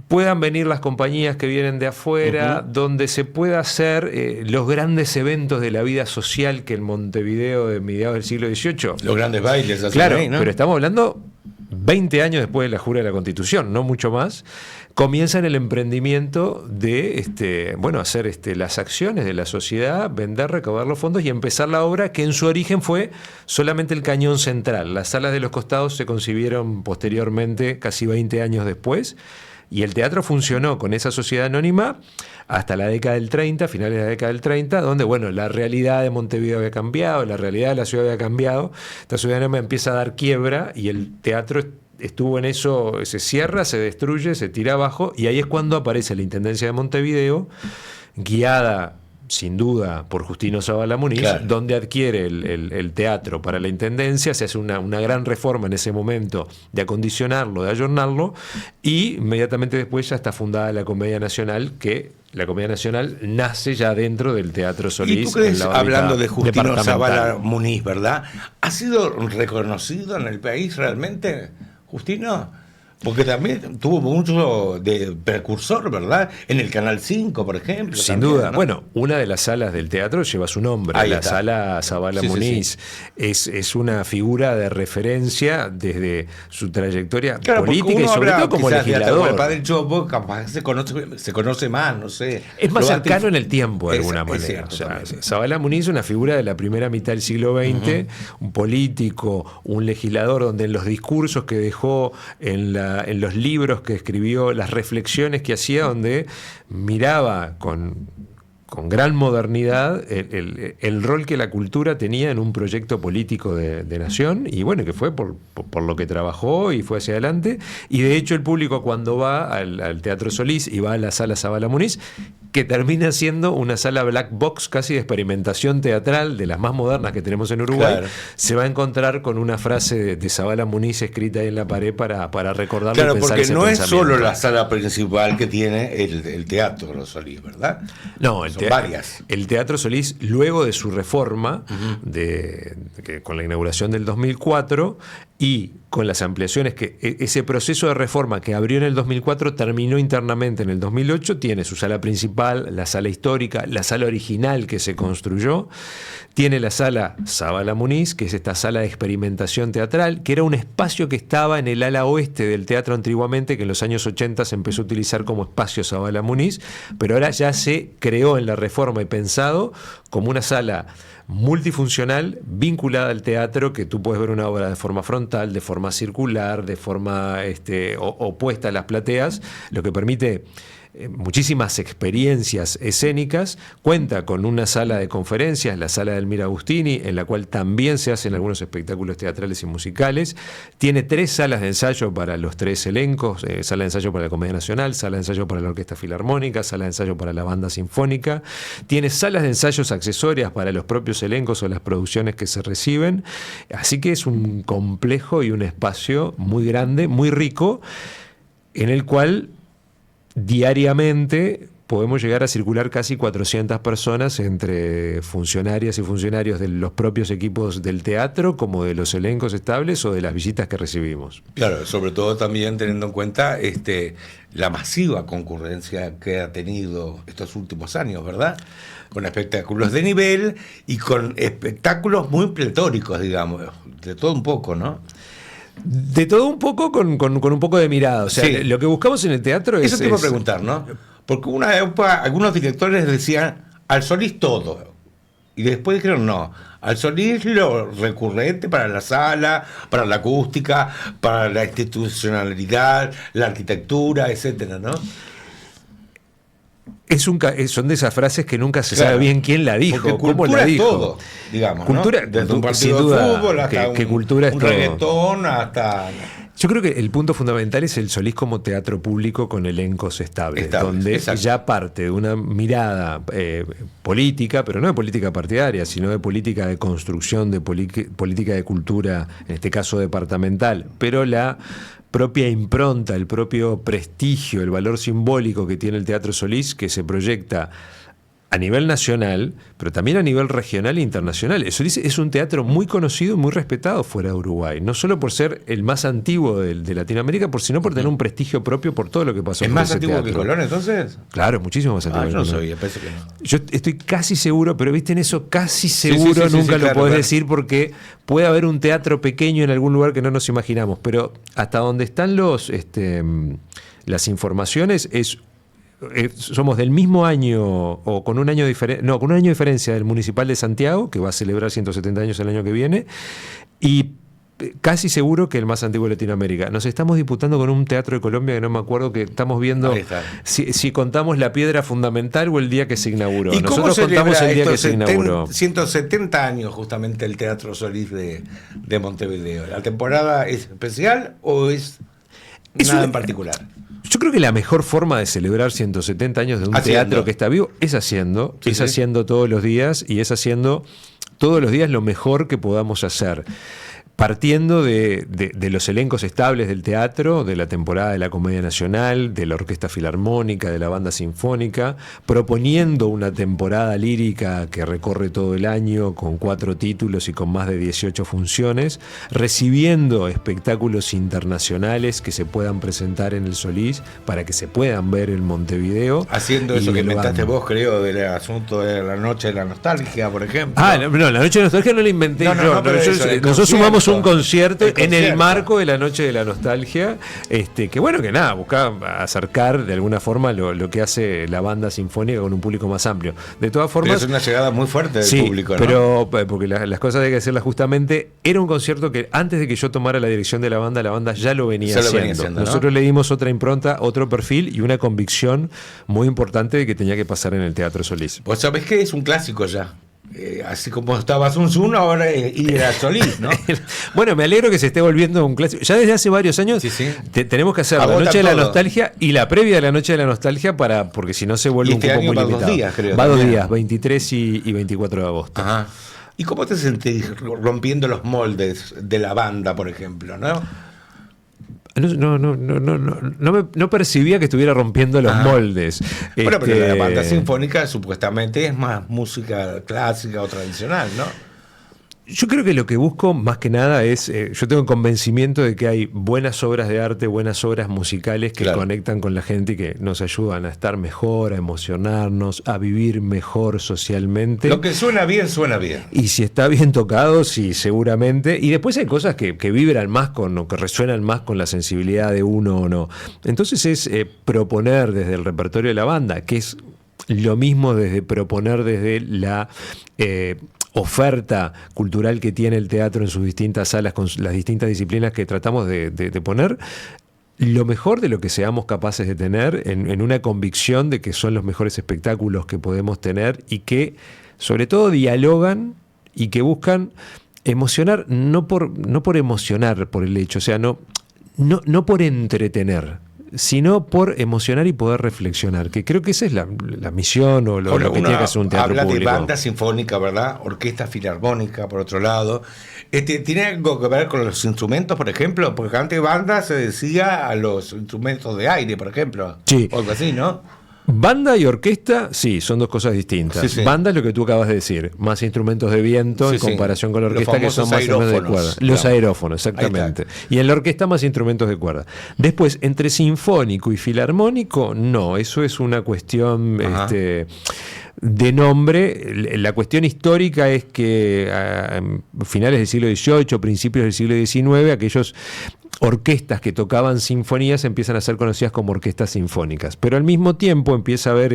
puedan venir las compañías que vienen de afuera, donde se pueda hacer los grandes eventos de la vida social que el Montevideo de mediados del siglo XVIII. Los grandes bailes. hacen Claro, ahí, ¿no? pero estamos hablando 20 años después de la jura de la Constitución, no mucho más. Comienzan el emprendimiento de hacer las acciones de la sociedad, vender, recaudar los fondos y empezar la obra que en su origen fue solamente el cañón central. Las salas de los costados se concibieron posteriormente, casi 20 años después, y el teatro funcionó con esa sociedad anónima hasta la década del 30, finales de la década del 30, donde la realidad de Montevideo había cambiado, la realidad de la ciudad había cambiado, esta ciudad anónima empieza a dar quiebra y el teatro estuvo en eso, se cierra, se destruye, se tira abajo, y ahí es cuando aparece la Intendencia de Montevideo, guiada sin duda por Justino Zavala Muniz, Claro. donde adquiere el teatro para la Intendencia, se hace una gran reforma en ese momento de acondicionarlo, de ayornarlo, y inmediatamente después ya está fundada la Comedia Nacional, que la Comedia Nacional nace ya dentro del Teatro Solís. ¿Y tú crees, en la órbita hablando de Justino departamental? Zavala Muniz, ¿verdad? ¿Ha sido reconocido en el país realmente, Justino? Porque también tuvo mucho de precursor, ¿verdad? En el Canal 5, por ejemplo. Sin también, duda. ¿no? Bueno, una de las salas del teatro lleva su nombre, Ahí la está. sala Zavala Sí, sí, Muniz. Es una figura de referencia desde su trayectoria Claro, porque política y uno sobre habla todo como quizás de hasta como legislador. el padre Chopo, capaz se conoce más, no sé. Es más Lo cercano antes- en el tiempo, de Es- alguna es manera. cierto O sea, también, sí. Zavala Muniz es una figura de la primera mitad del siglo XX, un político, un legislador, donde en los discursos que dejó, en los libros que escribió, las reflexiones que hacía, donde miraba con gran modernidad el rol que la cultura tenía en un proyecto político de nación, y bueno, que fue por lo que trabajó y fue hacia adelante. Y de hecho el público, cuando va al Teatro Solís y va a la sala Zavala Muniz, que termina siendo una sala black box casi de experimentación teatral, de las más modernas que tenemos en Uruguay, Claro. se va a encontrar con una frase de Zavala Muniz escrita ahí en la pared para recordarlo. Claro, y pensar porque ese no es pensamiento. solo la sala principal que tiene el Teatro Solís, ¿verdad? No, Son varias. El Teatro Solís, luego de su reforma, con la inauguración del 2004 y con las ampliaciones, que ese proceso de reforma que abrió en el 2004 terminó internamente en el 2008, tiene su sala principal, la sala histórica, la sala original que se construyó, tiene la sala Zavala Muniz, que es esta sala de experimentación teatral, que era un espacio que estaba en el ala oeste del teatro antiguamente, que en los años 80 se empezó a utilizar como espacio Zavala Muniz, pero ahora ya se creó en la reforma y pensado como una sala multifuncional vinculada al teatro, que tú puedes ver una obra de forma frontal, de forma circular, de forma opuesta a las plateas, lo que permite muchísimas experiencias escénicas. Cuenta con una sala de conferencias, la sala de Elmira Agustini, en la cual también se hacen algunos espectáculos teatrales y musicales. Tiene 3 salas de ensayo para los 3 elencos, sala de ensayo para la Comedia Nacional, sala de ensayo para la Orquesta Filarmónica, sala de ensayo para la Banda Sinfónica. Tiene salas de ensayos accesorias para los propios elencos o las producciones que se reciben. Así que es un complejo y un espacio muy grande, muy rico, en el cual diariamente podemos llegar a circular casi 400 personas entre funcionarias y funcionarios de los propios equipos del teatro, como de los elencos estables o de las visitas que recibimos. Claro, sobre todo también teniendo en cuenta la masiva concurrencia que ha tenido estos últimos años, ¿verdad? Con espectáculos de nivel y con espectáculos muy pletóricos, digamos, de todo un poco, ¿no? De todo un poco con un poco de mirada. O sea, Sí. lo que buscamos en el teatro es... Eso te iba a preguntar, ¿no? Porque una época algunos directores decían al Solís todo. Y después dijeron no, al Solís lo recurrente para la sala, para la acústica, para la institucionalidad, la arquitectura, etcétera, ¿no? Son de esas frases que nunca se Claro. sabe bien quién la dijo, Porque cómo cultura la es dijo. todo, digamos, Cultura, ¿no? Desde un partido sin duda, de fútbol hasta que cultura es un todo. reggaetón hasta... Yo creo que el punto fundamental es el Solís como teatro público con elencos estables, donde exacto. ya parte de una mirada política, pero no de política partidaria, sino de política de construcción, de política de cultura, en este caso departamental, pero la propia impronta, el propio prestigio, el valor simbólico que tiene el Teatro Solís, que se proyecta a nivel nacional, pero también a nivel regional e internacional. El Solís es un teatro muy conocido y muy respetado fuera de Uruguay, no solo por ser el más antiguo de Latinoamérica, sino por tener un prestigio propio por todo lo que pasó ¿Es por más ese antiguo teatro. que Colón, entonces? Claro, es muchísimo más antiguo Ah, que yo no Colón. sabía, pensé que no. Yo estoy casi seguro, pero viste en eso, casi sí, seguro sí, nunca lo claro, podés claro. decir, porque puede haber un teatro pequeño en algún lugar que no nos imaginamos, pero hasta donde están las informaciones somos del mismo año o con un año con un año de diferencia del Municipal de Santiago, que va a celebrar 170 años el año que viene, y casi seguro que el más antiguo de Latinoamérica. Nos estamos disputando con un teatro de Colombia que no me acuerdo, que estamos viendo Ahí está. si contamos la piedra fundamental o el día que se inauguró. ¿Y cómo Nosotros contamos el día que estos se inauguró. 170 años justamente el Teatro Solís de Montevideo? ¿La temporada es especial o es nada en particular? Yo creo que la mejor forma de celebrar 170 años de un Haciendo. teatro que está vivo es haciendo, Sí, sí. haciendo todos los días y es haciendo todos los días lo mejor que podamos hacer. Partiendo de los elencos estables del teatro, de la temporada de la Comedia Nacional, de la Orquesta Filarmónica, de la Banda Sinfónica, proponiendo una temporada lírica que recorre todo el año con 4 títulos y con más de 18 funciones, recibiendo espectáculos internacionales que se puedan presentar en el Solís para que se puedan ver en Montevideo. Haciendo eso y que dialogando. inventaste vos, creo, del asunto de la noche de la nostalgia, por ejemplo. No, la Noche de Nostalgia no la inventé No, no, yo. no, pero Yo- eso, el nosotros concierto. sumamos un concierto El en el concierto. marco de la Noche de la Nostalgia, que bueno, que nada, busca acercar de alguna forma lo que hace la banda sinfónica con un público más amplio. De todas Pero formas, es una llegada muy fuerte del sí, público, ¿no? pero porque las cosas hay que decirlas justamente, era un concierto que antes de que yo tomara la dirección de la banda ya lo venía Ya lo haciendo. venía haciendo, ¿no? Nosotros le dimos otra impronta, otro perfil y una convicción muy importante de que tenía que pasar en el Teatro Solís. Vos sabés que es un clásico ya. Así como estaba Sun Tzu, ahora ir a Solís, ¿no? Bueno, me alegro que se esté volviendo un clásico. Ya desde hace varios años Sí, sí. tenemos que hacer la Agota Noche de la todo. Nostalgia y la previa de la Noche de la Nostalgia porque si no se vuelve Y un este cupo año muy va 2 limitado. días, creo, Va 2 también. días, 23 y 24 de agosto. Ajá. ¿Y cómo te sentís rompiendo los moldes de la banda, por ejemplo, no? No percibía que estuviera rompiendo los moldes. Bueno, pero la banda Este, sinfónica supuestamente es más música clásica o tradicional, ¿no? Yo creo que lo que busco más que nada es, yo tengo el convencimiento de que hay buenas obras de arte, buenas obras musicales que Claro. conectan con la gente y que nos ayudan a estar mejor, a emocionarnos, a vivir mejor socialmente. Lo que suena bien, suena bien. Y si está bien tocado, sí, seguramente. Y después hay cosas que vibran más con, o que resuenan más con la sensibilidad de uno o no. Entonces es proponer desde el repertorio de la banda, que es lo mismo desde proponer desde la oferta cultural que tiene el teatro en sus distintas salas, con las distintas disciplinas que tratamos de poner, lo mejor de lo que seamos capaces de tener en una convicción de que son los mejores espectáculos que podemos tener y que sobre todo dialogan y que buscan emocionar, no por emocionar por el hecho, o sea, no por entretener, sino por emocionar y poder reflexionar, que creo que esa es la misión o lo que Uno tiene que hacer un teatro habla público. de banda sinfónica, ¿verdad? Orquesta filarmónica, por otro lado. ¿Tiene algo que ver con los instrumentos, por ejemplo? Porque antes banda se decía a los instrumentos de aire, por ejemplo. Sí. O algo así, ¿no? Banda y orquesta, sí, son dos cosas distintas. Sí, sí. Banda es lo que tú acabas de decir, más instrumentos de viento Sí, en sí. comparación con la Los orquesta, que son más famosos instrumentos de aerófonos, cuerda. Los claro. aerófonos, Ahí exactamente. está. Y en la orquesta más instrumentos de cuerda. Después, entre sinfónico y filarmónico, no, eso es una cuestión Ajá. de nombre. La cuestión histórica es que a finales del siglo XVIII, principios del siglo XIX, aquellos orquestas que tocaban sinfonías empiezan a ser conocidas como orquestas sinfónicas, pero al mismo tiempo empieza a haber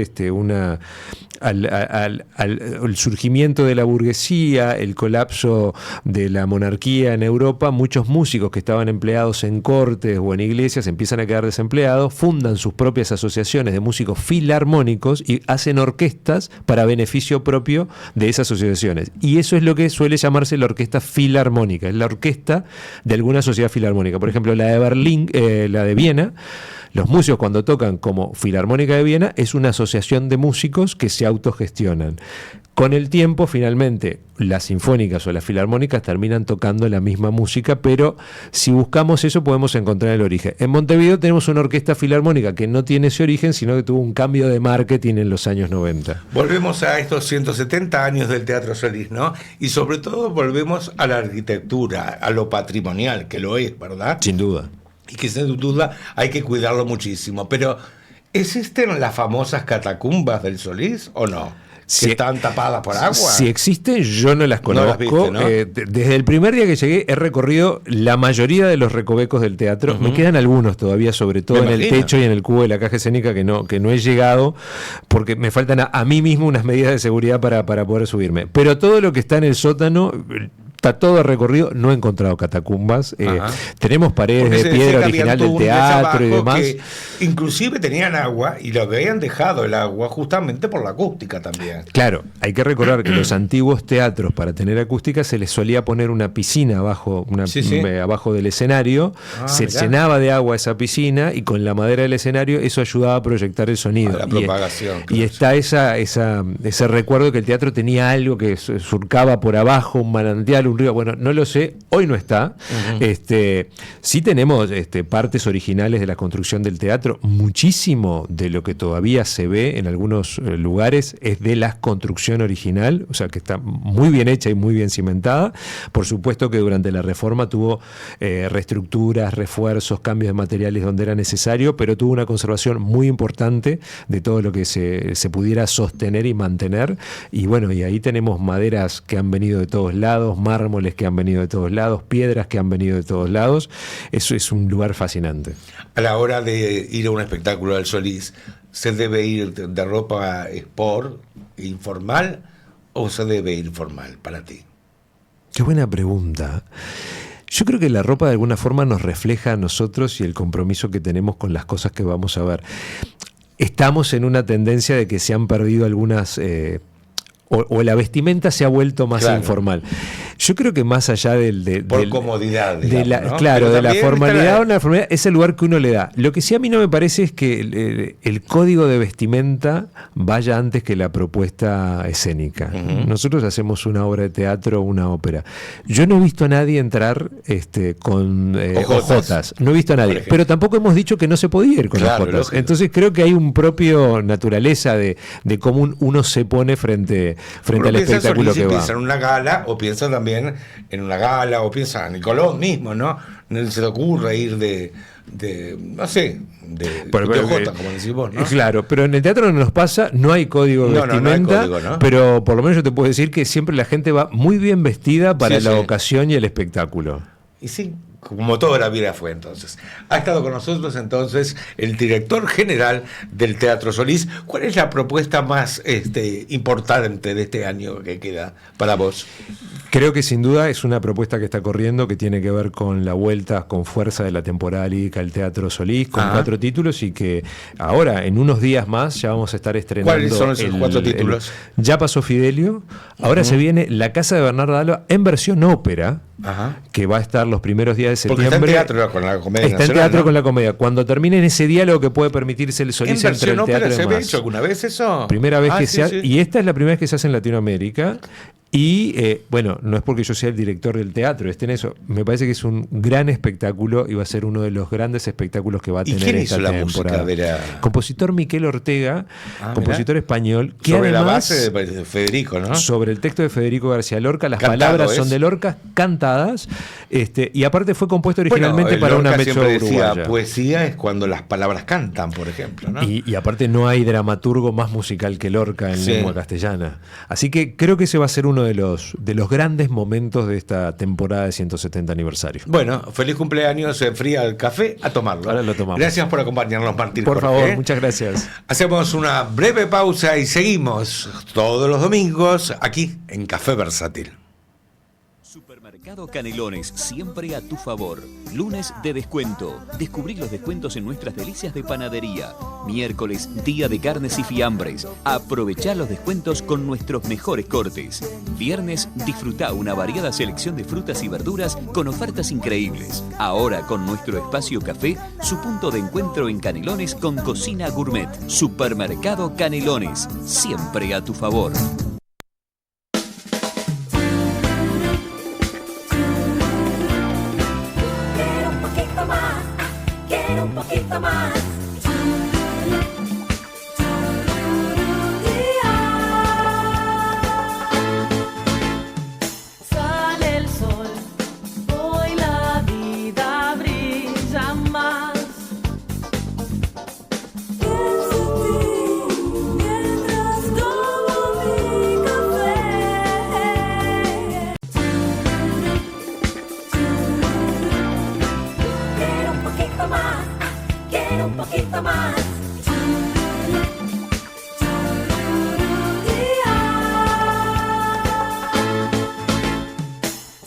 el surgimiento de la burguesía, el colapso de la monarquía en Europa. Muchos músicos que estaban empleados en cortes o en iglesias empiezan a quedar desempleados, fundan sus propias asociaciones de músicos filarmónicos y hacen orquestas para beneficio propio de esas asociaciones, y eso es lo que suele llamarse la orquesta filarmónica, es la orquesta de alguna sociedad filarmónica. Por ejemplo, la de Berlín, la de Viena, los músicos cuando tocan como Filarmónica de Viena es una asociación de músicos que se autogestionan. Con el tiempo, finalmente, las sinfónicas o las filarmónicas terminan tocando la misma música, pero si buscamos eso podemos encontrar el origen. En Montevideo tenemos una orquesta filarmónica que no tiene ese origen, sino que tuvo un cambio de marketing en los años 90. Volvemos a estos 170 años del Teatro Solís, ¿no? Y sobre todo volvemos a la arquitectura, a lo patrimonial, que lo es, ¿verdad? Sin duda. Y que sin duda hay que cuidarlo muchísimo. Pero, ¿existen las famosas catacumbas del Solís o no? Si- ¿Que están tapadas por agua? Si existen, yo no las No conozco. las viste, ¿no? Desde el primer día que llegué he recorrido la mayoría de los recovecos del teatro. Me quedan algunos todavía, sobre todo Me en el imagino. techo y en el cubo de la caja escénica que no he llegado, porque me faltan a mí mismo unas medidas de seguridad para poder subirme. Pero todo lo que está en el sótano está todo recorrido, no he encontrado catacumbas. Ajá. Tenemos paredes Porque de se piedra decía que original habían del túneles teatro y abajo demás. que inclusive tenían agua y lo habían dejado el agua justamente por la acústica también. Claro, hay que recordar que los antiguos teatros, para tener acústica, se les solía poner una piscina abajo, Sí, sí. abajo del escenario, se mirá. llenaba de agua esa piscina y con la madera del escenario eso ayudaba a proyectar el sonido. A la Y propagación, Y claro. está ese recuerdo que el teatro tenía algo que surcaba por abajo, un manantial, un río, bueno, no lo sé, hoy no está. Sí tenemos partes originales de la construcción del teatro, muchísimo de lo que todavía se ve en algunos lugares es de la construcción original, o sea que está muy bien hecha y muy bien cimentada. Por supuesto que durante la reforma tuvo reestructuras, refuerzos, cambios de materiales donde era necesario, pero tuvo una conservación muy importante de todo lo que se pudiera sostener y mantener. Y bueno, y ahí tenemos maderas que han venido de todos lados, mármoles que han venido de todos lados, piedras que han venido de todos lados. Eso es un lugar fascinante. A la hora de ir a un espectáculo del Solís, ¿se debe ir de ropa sport, informal, o se debe ir formal para ti? Qué buena pregunta. Yo creo que la ropa de alguna forma nos refleja a nosotros y el compromiso que tenemos con las cosas que vamos a ver. Estamos en una tendencia de que se han perdido algunas... o la vestimenta se ha vuelto más Claro. informal. Yo creo que más allá Por comodidad, digamos, ¿no? claro, Pero de la también formalidad está o la formalidad, es el lugar que uno le da. Lo que sí a mí no me parece es que el código de vestimenta vaya antes que la propuesta escénica. Nosotros hacemos una obra de teatro, una ópera. Yo no he visto a nadie entrar con ojotas. No he visto a Por nadie. ejemplo. Pero tampoco hemos dicho que no se podía ir con Claro, ojotas. lógico. Entonces creo que hay un propio naturaleza de cómo uno se pone frente Uno al piensa en espectáculo Solís y que va. piensa en una gala, o piensa también en una gala, o piensa en el Colón mismo, ¿no? No se te ocurre ir de no sé, de ojota, como decís vos, ¿no? Claro, pero en el teatro no nos pasa, no hay código de No, no hay vestimenta, código, ¿no? pero por lo menos yo te puedo decir que siempre la gente va muy bien vestida para Sí, la sí. ocasión y el espectáculo. Y sí, como toda la vida fue entonces. Ha estado con nosotros entonces el director general del Teatro Solís. ¿Cuál es la propuesta más importante de este año que queda para vos? Creo que sin duda es una propuesta que está corriendo que tiene que ver con la vuelta con fuerza de la temporada lírica al Teatro Solís, con 4 títulos, y que ahora, en unos días más, ya vamos a estar estrenando. ¿Cuáles son esos 4 títulos? Ya pasó Fidelio, ahora se viene La Casa de Bernarda Alba en versión ópera, Ajá. que va a estar los primeros días de Porque septiembre. está en teatro con la Comedia Está en Nacional, teatro ¿no? con la comedia. Cuando termine en ese diálogo que puede permitirse el ¿En Solís entre versión el ópera teatro se y había demás. hecho alguna vez eso? Primera vez que sí, se hace, sí. y esta es la primera vez que se hace en Latinoamérica. Y bueno, no es porque yo sea el director del teatro, en eso. Me parece que es un gran espectáculo y va a ser uno de los grandes espectáculos que va a ¿Y tener quién esta hizo la temporada. música? Vera? Compositor Miquel Ortega, compositor español, que Sobre la además, base de Federico, ¿no? sobre el texto de Federico García Lorca, las Cantado palabras es. son de Lorca, cantadas, y aparte fue compuesto originalmente para una Lorca mezzo siempre decía, uruguaya. poesía es cuando las palabras cantan, por ejemplo, ¿no? Y aparte no hay dramaturgo más musical que Lorca en Sí. lengua castellana. Así que creo que ese va a ser uno de los grandes momentos de esta temporada de 170 aniversario. Bueno, feliz cumpleaños, se fría el café, a tomarlo. Ahora lo tomamos. Gracias por acompañarnos, Martín. Por Jorge. favor, muchas gracias. Hacemos una breve pausa y seguimos todos los domingos aquí en Café Versátil. Supermercado Canelones, siempre a tu favor. Lunes de descuento. Descubrí los descuentos en nuestras delicias de panadería. Miércoles, día de carnes y fiambres. Aprovechá los descuentos con nuestros mejores cortes. Viernes, disfrutá una variada selección de frutas y verduras con ofertas increíbles. Ahora con nuestro espacio café, su punto de encuentro en Canelones con cocina gourmet. Supermercado Canelones, siempre a tu favor. Quiero un poquito más, quiero un poquito más. Sale el sol, hoy la vida brilla más. Pienso en ti mientras tomo mi café. Quiero un poquito más, quiero un poquito más.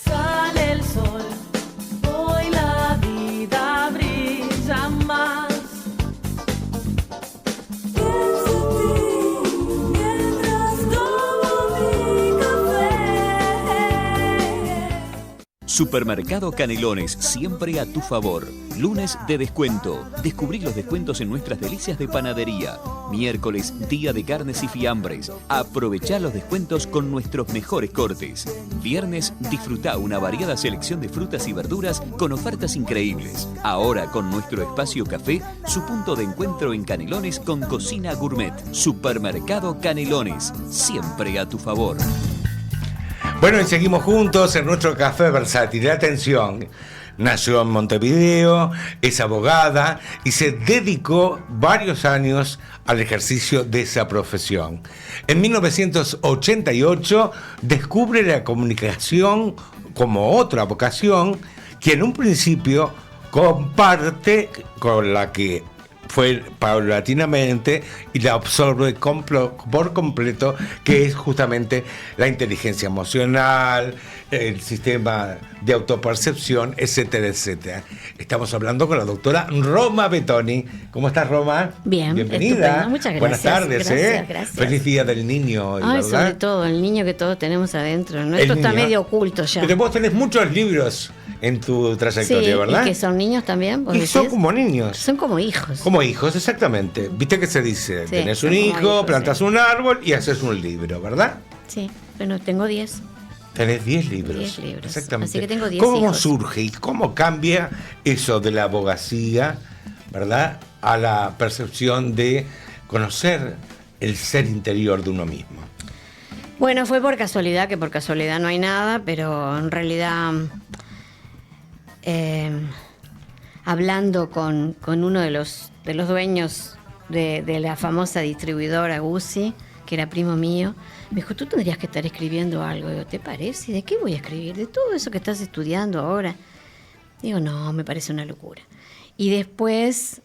Sale el sol, hoy la vida brilla más. Pienso en ti mientras tomo mi café. Supermercado Canelones, siempre a tu favor. Lunes de descuento. Descubrí los descuentos en nuestras delicias de panadería. Miércoles, día de carnes y fiambres. Aprovechá los descuentos con nuestros mejores cortes. Viernes, disfrutá una variada selección de frutas y verduras con ofertas increíbles. Ahora con nuestro espacio café, su punto de encuentro en Canelones con cocina gourmet. Supermercado Canelones, siempre a tu favor. Bueno, y seguimos juntos en nuestro Café Versátil. Atención, nació en Montevideo, es abogada y se dedicó varios años al ejercicio de esa profesión. En 1988 descubre la comunicación como otra vocación que en un principio comparte con la que fue paulatinamente y la absorbe por completo, que es justamente la inteligencia emocional, el sistema de autopercepción, etcétera, etcétera. Estamos hablando con la doctora Roma Betoni. ¿Cómo estás, Roma? Bien, Bienvenida. estupendo. Muchas gracias. Buenas tardes, Gracias, gracias. Feliz Día del Niño, Ay, ¿verdad? sobre todo, el niño que todos tenemos adentro. ¿No? Esto El está niño. medio oculto ya. Pero vos tenés muchos libros en tu trayectoria, sí, ¿verdad? y que son niños también, ¿vos Y son decís? como niños. Son como hijos. Como hijos, exactamente. ¿Viste que se dice? Sí, Tenés son un como hijo, hijos, plantas sí. un árbol y haces un libro, ¿verdad? Sí, bueno, tengo 10. Tenés 10 libros. 10 libros. Exactamente. Así que tengo 10 ¿Cómo hijos. surge y cómo cambia eso de la abogacía, ¿verdad? A la percepción de conocer el ser interior de uno mismo. Bueno, fue por casualidad, que por casualidad no hay nada, pero en realidad hablando con uno de los dueños de la famosa distribuidora Guzzi, que era primo mío, me dijo, tú tendrías que estar escribiendo algo. Digo, ¿te parece? ¿De qué voy a escribir? ¿De todo eso que estás estudiando ahora? Digo, no, me parece una locura. Y después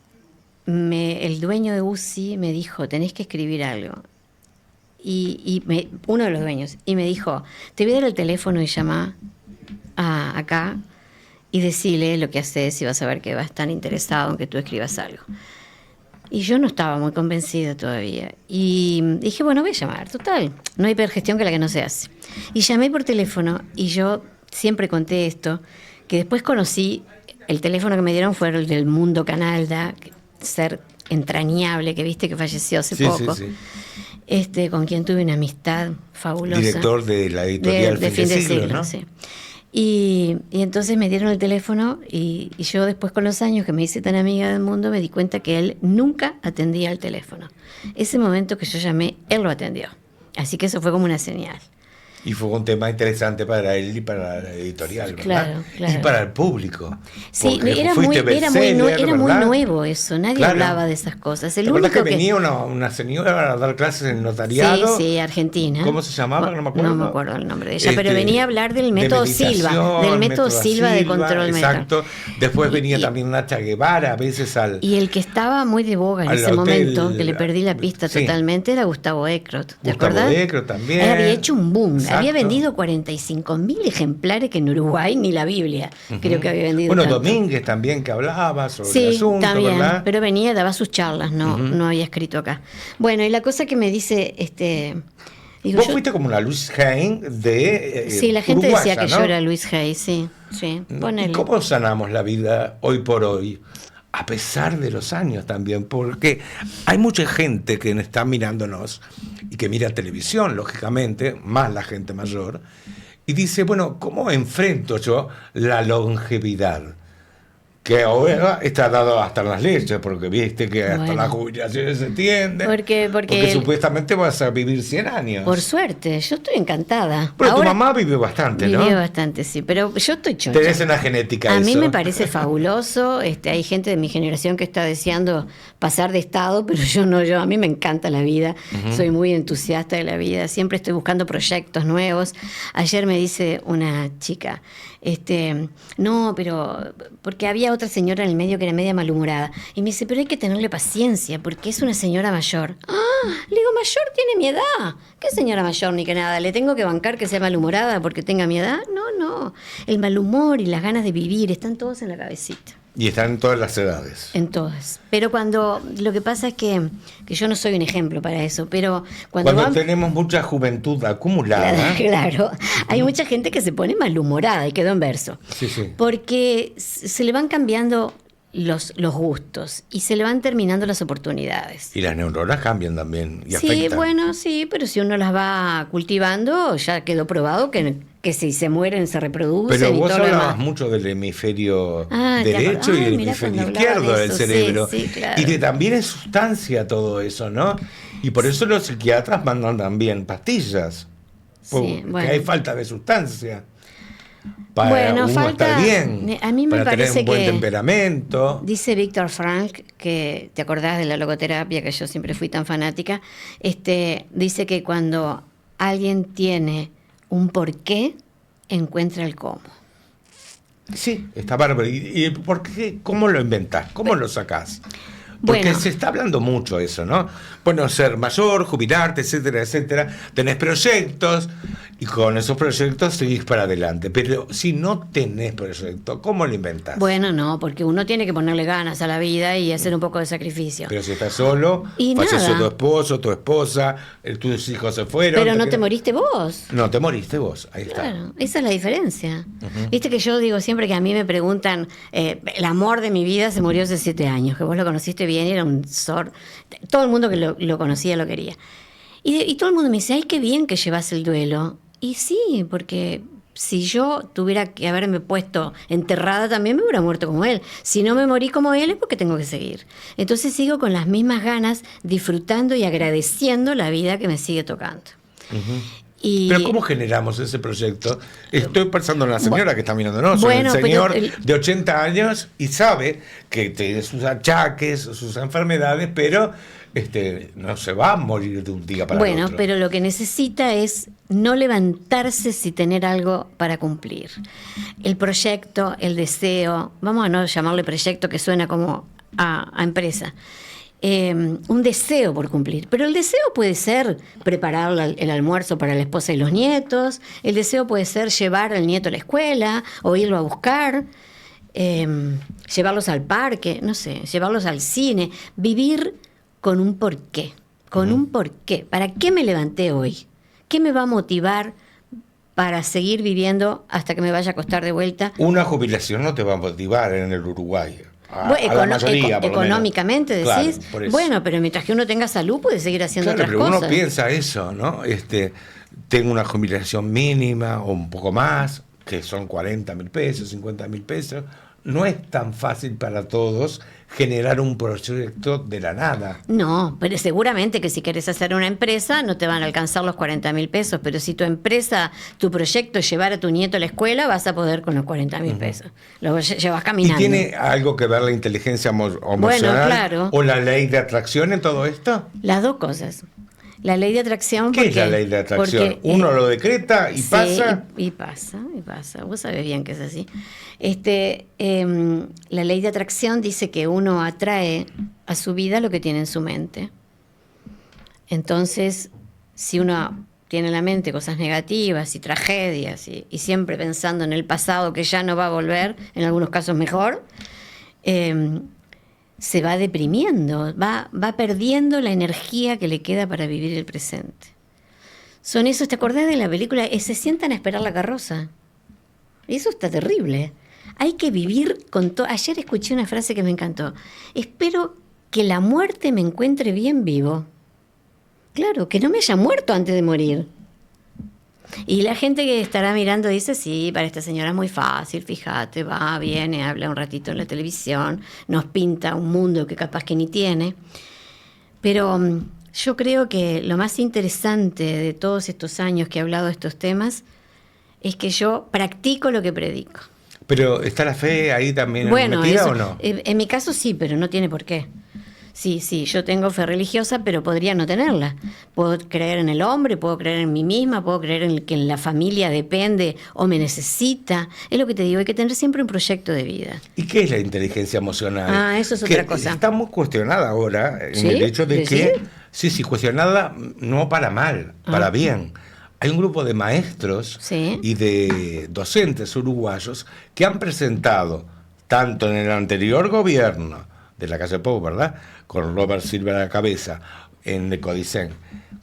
el dueño de Guzzi me dijo, tenés que escribir algo. Uno de los dueños, y me dijo, te voy a dar el teléfono y llama acá y decile lo que haces y vas a ver que va a estar interesado en que tú escribas algo. Y yo no estaba muy convencida todavía. Y dije, bueno, voy a llamar, total. No hay peor gestión que la que no se hace. Y llamé por teléfono y yo siempre conté esto, que después conocí, el teléfono que me dieron fue el del Mundo Canalda, ser entrañable, que viste que falleció hace poco. Sí. con quien tuve una amistad fabulosa. Director de la editorial de Fin de Siglo, ¿no? sí. Y entonces me dieron el teléfono y yo después con los años que me hice tan amiga del mundo me di cuenta que él nunca atendía el teléfono. Ese momento que yo llamé, él lo atendió. Así que eso fue como una señal. Y fue un tema interesante para él y para la editorial, ¿verdad? Claro, claro. Y para el público. Sí, Porque era fuiste muy bestseller, ¿verdad? nuevo eso, nadie Claro. hablaba de esas cosas. El ¿Te acuerdas único que venía una señora a dar clases en notariado? Sí, Argentina. ¿Cómo se llamaba? No me acuerdo. No me acuerdo el nombre de ella, pero venía a hablar del de método meditación, Silva, del método Silva de control mental. Exacto. Después venía Y- también Nacha Guevara, a veces al... Y el que estaba muy de boga en al ese hotel, momento, que le perdí la pista sí. totalmente, era Gustavo Eckroth. ¿Te Gustavo acordás? Eckroth también. Él había hecho un boom. Exacto. Había vendido 45.000 ejemplares que en Uruguay ni la Biblia. Creo que había vendido. Bueno, tanto. Domínguez también que hablaba sobre el Sí, asunto, también, ¿verdad? pero venía, daba sus charlas, no había escrito acá. Bueno, y la cosa que me dice, digo, Vos yo- fuiste como una Luis Hay de sí, la gente uruguaya, decía que ¿no? yo era Luis Hay, sí, ¿Y ponele. cómo sanamos la vida hoy por hoy? A pesar de los años también, porque hay mucha gente que está mirándonos y que mira televisión, lógicamente, más la gente mayor, y dice, bueno, ¿cómo enfrento yo la longevidad? Que ahora está dado hasta en las leyes, porque viste que hasta Bueno. la jubilación se tiende. Porque supuestamente vas a vivir 100 años. Por suerte, yo estoy encantada. Pero tu Ahora, mamá vive bastante, ¿no? vivió bastante, sí, pero yo estoy chocha. Tenés una genética A mí eso. me parece fabuloso. Hay gente de mi generación que está deseando pasar de estado, pero yo a mí me encanta la vida. Soy muy entusiasta de la vida. Siempre estoy buscando proyectos nuevos. Ayer me dice una chica, no, pero porque había otra señora en el medio que era media malhumorada. Y me dice, pero hay que tenerle paciencia porque es una señora mayor. Le digo, mayor tiene mi edad. ¿Qué señora mayor ni que nada? ¿Le tengo que bancar que sea malhumorada porque tenga mi edad? No. El mal humor y las ganas de vivir están todos en la cabecita. Y están en todas las edades. En todas. Pero lo que pasa es que yo no soy un ejemplo para eso, pero cuando Tenemos mucha juventud acumulada. Claro, hay mucha gente que se pone malhumorada y quedó en verso. Sí, sí. Porque se le van cambiando los gustos y se le van terminando las oportunidades. Y las neuronas cambian también y Sí, afectan. bueno, sí, pero si uno las va cultivando, ya quedó probado que si se mueren se reproducen Pero y vos todo lo hablabas demás. mucho del hemisferio ¿te derecho acordás? y el Mirá hemisferio cuando hablaba izquierdo de del eso, cerebro. sí, claro. Y que también es sustancia todo eso, ¿no? Y por eso los psiquiatras mandan también pastillas. Porque bueno. hay falta de sustancia. Para Bueno, uno falta- estar bien. a mí me para parece tener un buen que- temperamento. Dice Víctor Frank, que te acordás de la logoterapia, que yo siempre fui tan fanática, dice que cuando alguien tiene un porqué, encuentra el cómo. Sí, está bárbaro. ¿Y por qué? ¿Cómo lo inventás? ¿Cómo lo sacás? Porque Bueno. se está hablando mucho eso, ¿no? Bueno, ser mayor, jubilarte, etcétera, etcétera. Tenés proyectos y con esos proyectos seguís para adelante. Pero si no tenés proyecto, ¿cómo lo inventás? Bueno, no, porque uno tiene que ponerle ganas a la vida y hacer un poco de sacrificio. Pero si estás solo, Y falleció nada. tu esposo, tu esposa, tus hijos se fueron. Pero no te quedas- moriste vos. No, te moriste vos, ahí está. Claro, esa es la diferencia. Viste que yo digo siempre que a mí me preguntan, el amor de mi vida se murió hace 7 años, que vos lo conociste bien y era un todo el mundo que lo conocía lo quería. Y todo el mundo me dice, ay, qué bien que llevas el duelo. Y sí, porque si yo tuviera que haberme puesto enterrada también me hubiera muerto como él. Si no me morí como él es porque tengo que seguir. Entonces sigo con las mismas ganas, disfrutando y agradeciendo la vida que me sigue tocando. Y Pero ¿cómo generamos ese proyecto? Estoy pensando en la señora que está mirándonos, Bueno, el pero señor el- de 80 años y sabe que tiene sus achaques, sus enfermedades, pero no se va a morir de un día para bueno, otro. pero lo que necesita es no levantarse sin tener algo para cumplir. El proyecto, el deseo, vamos a no llamarle proyecto que suena como a empresa. Un deseo por cumplir. Pero el deseo puede ser preparar el almuerzo para la esposa y los nietos, el deseo puede ser llevar al nieto a la escuela o irlo a buscar, llevarlos al parque, no sé, llevarlos al cine, vivir con un porqué, con un porqué. ¿Para qué me levanté hoy? ¿Qué me va a motivar para seguir viviendo hasta que me vaya a acostar de vuelta? Una jubilación no te va a motivar en el Uruguay. A la mayoría, por lo menos. económicamente Claro, decís, por eso. bueno, pero mientras que uno tenga salud puede seguir haciendo Claro, otras pero cosas. uno piensa eso, ¿no? Tengo una jubilación mínima o un poco más, que son 40.000 pesos, 50.000 pesos. No es tan fácil para todos generar un proyecto de la nada. No, pero seguramente que si querés hacer una empresa no te van a alcanzar los 40.000 pesos, pero si tu empresa, tu proyecto es llevar a tu nieto a la escuela, vas a poder con los 40.000 pesos. Lo llevas ¿Y caminando. tiene algo que ver la inteligencia emocional Bueno, claro. o la ley de atracción en todo esto? Las dos cosas. La ley de atracción. ¿Qué es la ley de atracción? porque, Uno lo decreta y sí, pasa. Y pasa. Vos sabés bien que es así. La ley de atracción dice que uno atrae a su vida lo que tiene en su mente. Entonces, si uno tiene en la mente cosas negativas y tragedias y siempre pensando en el pasado que ya no va a volver, en algunos casos mejor, se va deprimiendo, va perdiendo la energía que le queda para vivir el presente. Son esos, ¿te acordás de la película? Se sientan a esperar la carroza. Eso está terrible. Hay que vivir con todo. Ayer escuché una frase que me encantó. Espero que la muerte me encuentre bien vivo. Claro, que no me haya muerto antes de morir. Y la gente que estará mirando dice, sí, para esta señora es muy fácil, fíjate, va, viene, habla un ratito en la televisión, nos pinta un mundo que capaz que ni tiene. Pero yo creo que lo más interesante de todos estos años que he hablado de estos temas es que yo practico lo que predico. Pero ¿está la fe ahí también Bueno, metida eso, o no? en mi caso sí, pero no tiene por qué. Sí, yo tengo fe religiosa, pero podría no tenerla. Puedo creer en el hombre, puedo creer en mí misma, puedo creer en que la familia depende o me necesita. Es lo que te digo, hay que tener siempre un proyecto de vida. ¿Y qué es la inteligencia emocional? Ah, eso es Que otra cosa. Está muy cuestionada ahora en ¿Sí? el hecho de ¿Decís? que, sí, cuestionada no para mal, para bien. Hay un grupo de maestros Sí. y de docentes uruguayos que han presentado, tanto en el anterior gobierno de la Calle Pou, ¿verdad?, con Robert Silva a la cabeza, en el Codicen,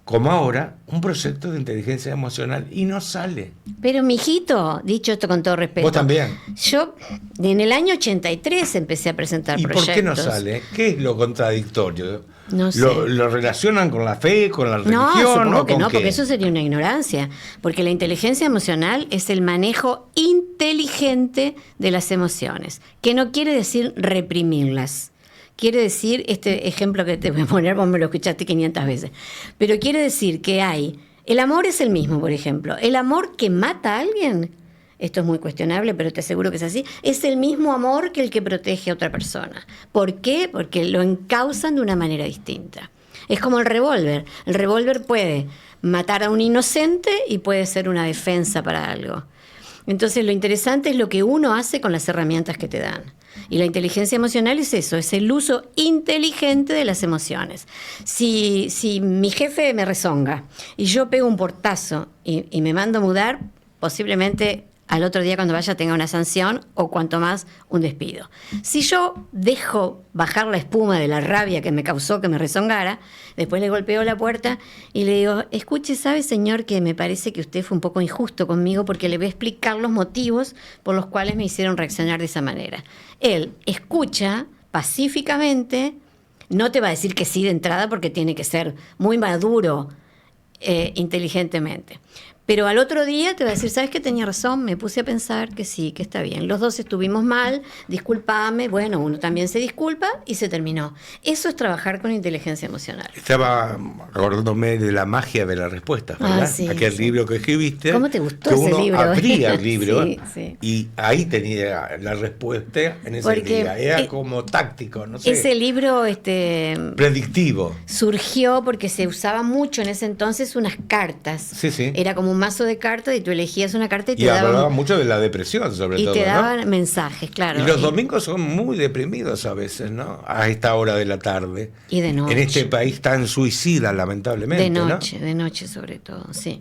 como ahora, un proyecto de inteligencia emocional y no sale. Pero, mijito, dicho esto con todo respeto. Vos también. Yo, en el año 83 empecé a presentar ¿Y proyectos. por qué no sale? ¿Qué es lo contradictorio? No sé. ¿Lo relacionan con la fe, con la No, religión? supongo o que con no, qué? porque eso sería una ignorancia. Porque la inteligencia emocional es el manejo inteligente de las emociones, que no quiere decir reprimirlas. Quiere decir, este ejemplo que te voy a poner, vos me lo escuchaste 500 veces, pero quiere decir que el amor es el mismo, por ejemplo. El amor que mata a alguien, esto es muy cuestionable, pero te aseguro que es así, es el mismo amor que el que protege a otra persona. ¿Por qué? Porque lo encausan de una manera distinta. Es como el revólver. El revólver puede matar a un inocente y puede ser una defensa para algo. Entonces lo interesante es lo que uno hace con las herramientas que te dan. Y la inteligencia emocional es eso, es el uso inteligente de las emociones. Si mi jefe me rezonga y yo pego un portazo y me mando a mudar, posiblemente al otro día cuando vaya tenga una sanción o cuanto más un despido. Si yo dejo bajar la espuma de la rabia que me causó que me rezongara, después le golpeo la puerta y le digo, escuche, ¿sabe, señor, que me parece que usted fue un poco injusto conmigo porque le voy a explicar los motivos por los cuales me hicieron reaccionar de esa manera? Él escucha pacíficamente, no te va a decir que sí de entrada porque tiene que ser muy maduro inteligentemente. Pero al otro día te va a decir, ¿sabes qué? Tenía razón, me puse a pensar que sí, que está bien. Los dos estuvimos mal, discúlpame, bueno, uno también se disculpa y se terminó. Eso es trabajar con inteligencia emocional. Estaba acordándome de la magia de la respuesta, ¿verdad? Sí, Aquel sí. libro que escribiste. ¿Cómo te gustó que ese uno libro? abría el libro Sí, sí. y ahí tenía la respuesta en ese Porque día. Era como táctico, no sé. Ese libro predictivo. surgió porque se usaba mucho en ese entonces unas cartas. Sí, sí. Era como un mazo de cartas y tú elegías una carta y te Y hablaba daban, mucho de la depresión, sobre y todo. te ¿no? daban mensajes, claro. Y los domingos son muy deprimidos a veces, ¿no? A esta hora de la tarde. Y de noche. En este país tan suicida, lamentablemente, de noche sobre todo, sí.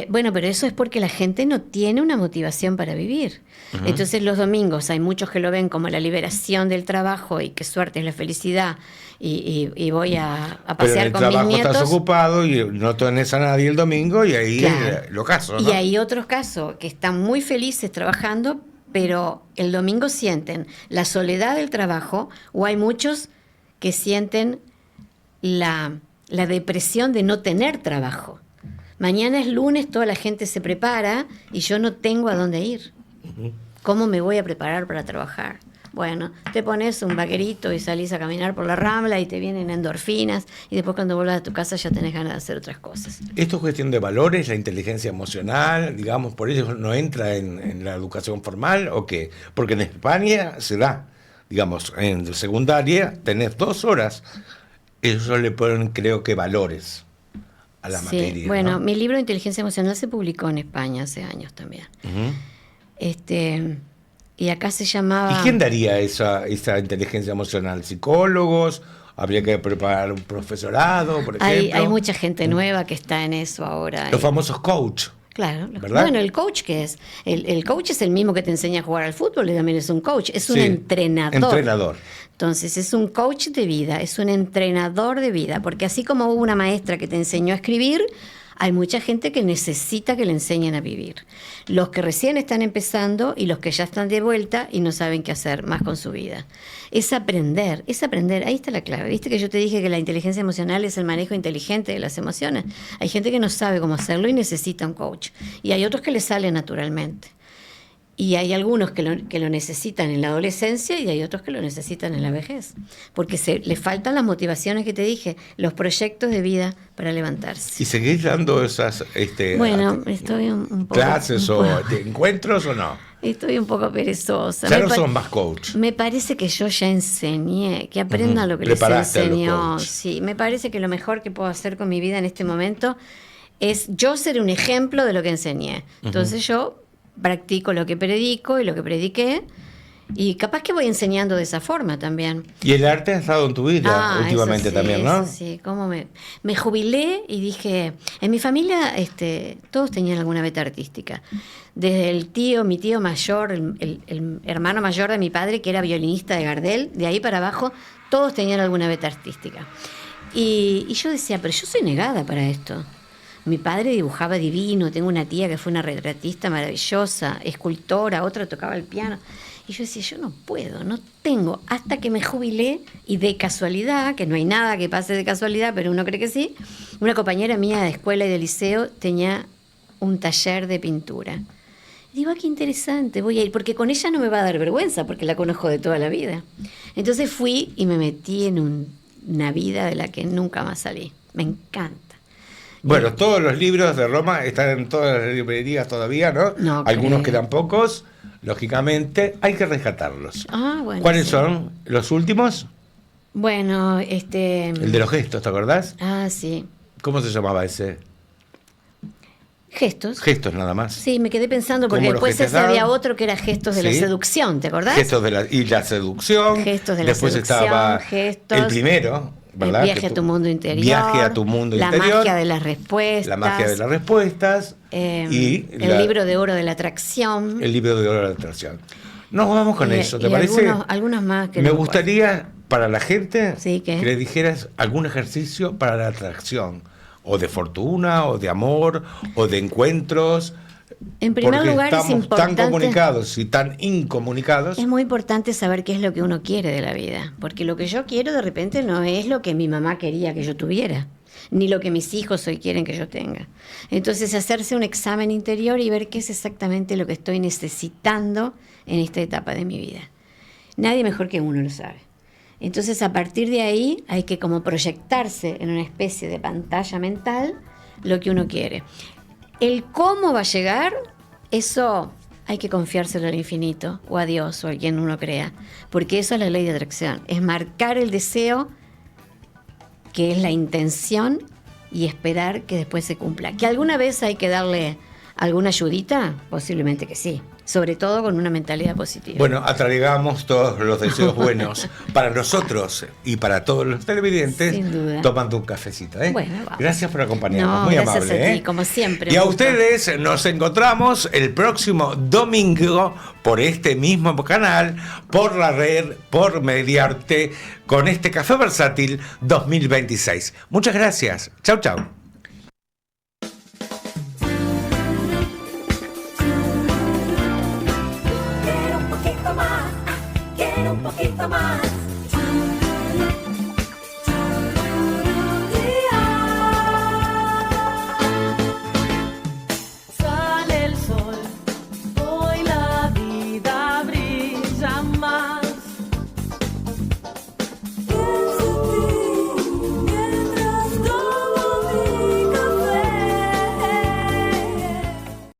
Bueno, pero eso es porque la gente no tiene una motivación para vivir. Entonces los domingos hay muchos que lo ven como la liberación del trabajo y qué suerte es la felicidad y voy a Pero en pasear el con mis trabajo nietos. estás ocupado y no tenés a nadie el domingo y ahí Claro. lo caso, ¿no? Y hay otros casos que están muy felices trabajando, pero el domingo sienten la soledad del trabajo, o hay muchos que sienten la depresión de no tener trabajo. Mañana es lunes, toda la gente se prepara y yo no tengo a dónde ir. ¿Cómo me voy a preparar para trabajar? Bueno, te pones un vaquerito y salís a caminar por la Rambla y te vienen endorfinas y después cuando vuelvas a tu casa ya tenés ganas de hacer otras cosas. ¿Esto es cuestión de valores, la inteligencia emocional, digamos, por eso no entra en la educación formal o qué? Porque en España se da, digamos, en secundaria tenés 2 horas, eso le ponen creo que valores a la materia. Bueno, ¿no? mi libro de inteligencia emocional se publicó en España hace años también. Y acá se llamaba... ¿Y quién daría esa inteligencia emocional? ¿Psicólogos? ¿Habría que preparar un profesorado, por ejemplo? Hay mucha gente nueva que está en eso ahora. Los famosos coach. Claro. ¿Verdad? Bueno, ¿el coach qué es? El coach es el mismo que te enseña a jugar al fútbol y también es un coach. Es un Sí, entrenador. entrenador. Entonces, es un coach de vida, es un entrenador de vida. Porque así como hubo una maestra que te enseñó a escribir, hay mucha gente que necesita que le enseñen a vivir. Los que recién están empezando y los que ya están de vuelta y no saben qué hacer más con su vida. Es aprender. Ahí está la clave. ¿Viste que yo te dije que la inteligencia emocional es el manejo inteligente de las emociones? Hay gente que no sabe cómo hacerlo y necesita un coach. Y hay otros que les sale naturalmente. Y hay algunos que lo necesitan en la adolescencia y hay otros que lo necesitan en la vejez. Porque les faltan las motivaciones que te dije, los proyectos de vida para levantarse. ¿Y seguís dando esas Bueno, estoy un poco... clases un o poco- encuentros o no? Estoy un poco perezosa. Ya Me no pa- son más coach. Me parece que yo ya enseñé, que aprendan lo que les Preparaste a los enseñó. coach. Sí, me parece que lo mejor que puedo hacer con mi vida en este momento es yo ser un ejemplo de lo que enseñé. Entonces yo practico lo que predico y lo que prediqué y capaz que voy enseñando de esa forma también. Y el arte ha estado en tu vida últimamente eso sí, también, ¿no? eso sí, como me jubilé y dije, en mi familia todos tenían alguna beta artística. Desde mi tío mayor, el hermano mayor de mi padre, que era violinista de Gardel, de ahí para abajo, todos tenían alguna beta artística. Y yo decía, pero yo soy negada para esto. Mi padre dibujaba divino, tengo una tía que fue una retratista maravillosa, escultora, otra tocaba el piano. Y yo decía, yo no puedo, no tengo, hasta que me jubilé y de casualidad, que no hay nada que pase de casualidad, pero uno cree que sí, una compañera mía de escuela y de liceo tenía un taller de pintura. Y digo, qué interesante, voy a ir, porque con ella no me va a dar vergüenza, porque la conozco de toda la vida. Entonces fui y me metí en una vida de la que nunca más salí. Me encanta. Bueno, todos los libros de Roma están en todas las librerías todavía, ¿no? No Algunos creo. quedan pocos, lógicamente, hay que rescatarlos. Bueno. ¿Cuáles sí. son los últimos? Bueno, El de los gestos, ¿te acordás? sí. ¿Cómo se llamaba ese? Gestos. Gestos nada más. Sí, me quedé pensando porque ¿Cómo los después ese gestaban? había otro que era gestos de la Sí. seducción, ¿te acordás? Gestos y la seducción. Gestos de la Después seducción, estaba gestos, el primero, ¿verdad? El viaje Que a tu mundo interior. Viaje a tu mundo la interior. magia de las respuestas. La magia de las respuestas. Y el libro de oro de la atracción. El libro de oro de la atracción. Nos vamos con Y- eso, ¿te y parece? algunos más que Me no gustaría para la gente Sí, ¿qué? que le dijeras algún ejercicio para la atracción, o de fortuna, o de amor, o de encuentros. En primer porque lugar, es estamos tan importante. comunicados y tan incomunicados. Es muy importante saber qué es lo que uno quiere de la vida, porque lo que yo quiero de repente no es lo que mi mamá quería que yo tuviera, ni lo que mis hijos hoy quieren que yo tenga. Entonces, hacerse un examen interior y ver qué es exactamente lo que estoy necesitando en esta etapa de mi vida. Nadie mejor que uno lo sabe. Entonces, a partir de ahí, hay que como proyectarse en una especie de pantalla mental lo que uno quiere. El cómo va a llegar, eso hay que confiárselo al infinito, o a Dios, o a quien uno crea, porque eso es la ley de atracción, es marcar el deseo, que es la intención, y esperar que después se cumpla. ¿Que alguna vez hay que darle alguna ayudita? Posiblemente que sí, sobre todo con una mentalidad positiva. Bueno, atraigamos todos los deseos buenos para nosotros y para todos los televidentes. Sin duda. Tomando un cafecito, ¿eh? Bueno, vamos. Gracias por acompañarnos, No, muy gracias amable. a ti, ¿eh? como siempre, Y a un gusto. ustedes nos encontramos el próximo domingo por este mismo canal, por la red, por Mediarte, con este Café Versátil 2026. Muchas gracias. Chau, chau. Quiero quiero un poquito más.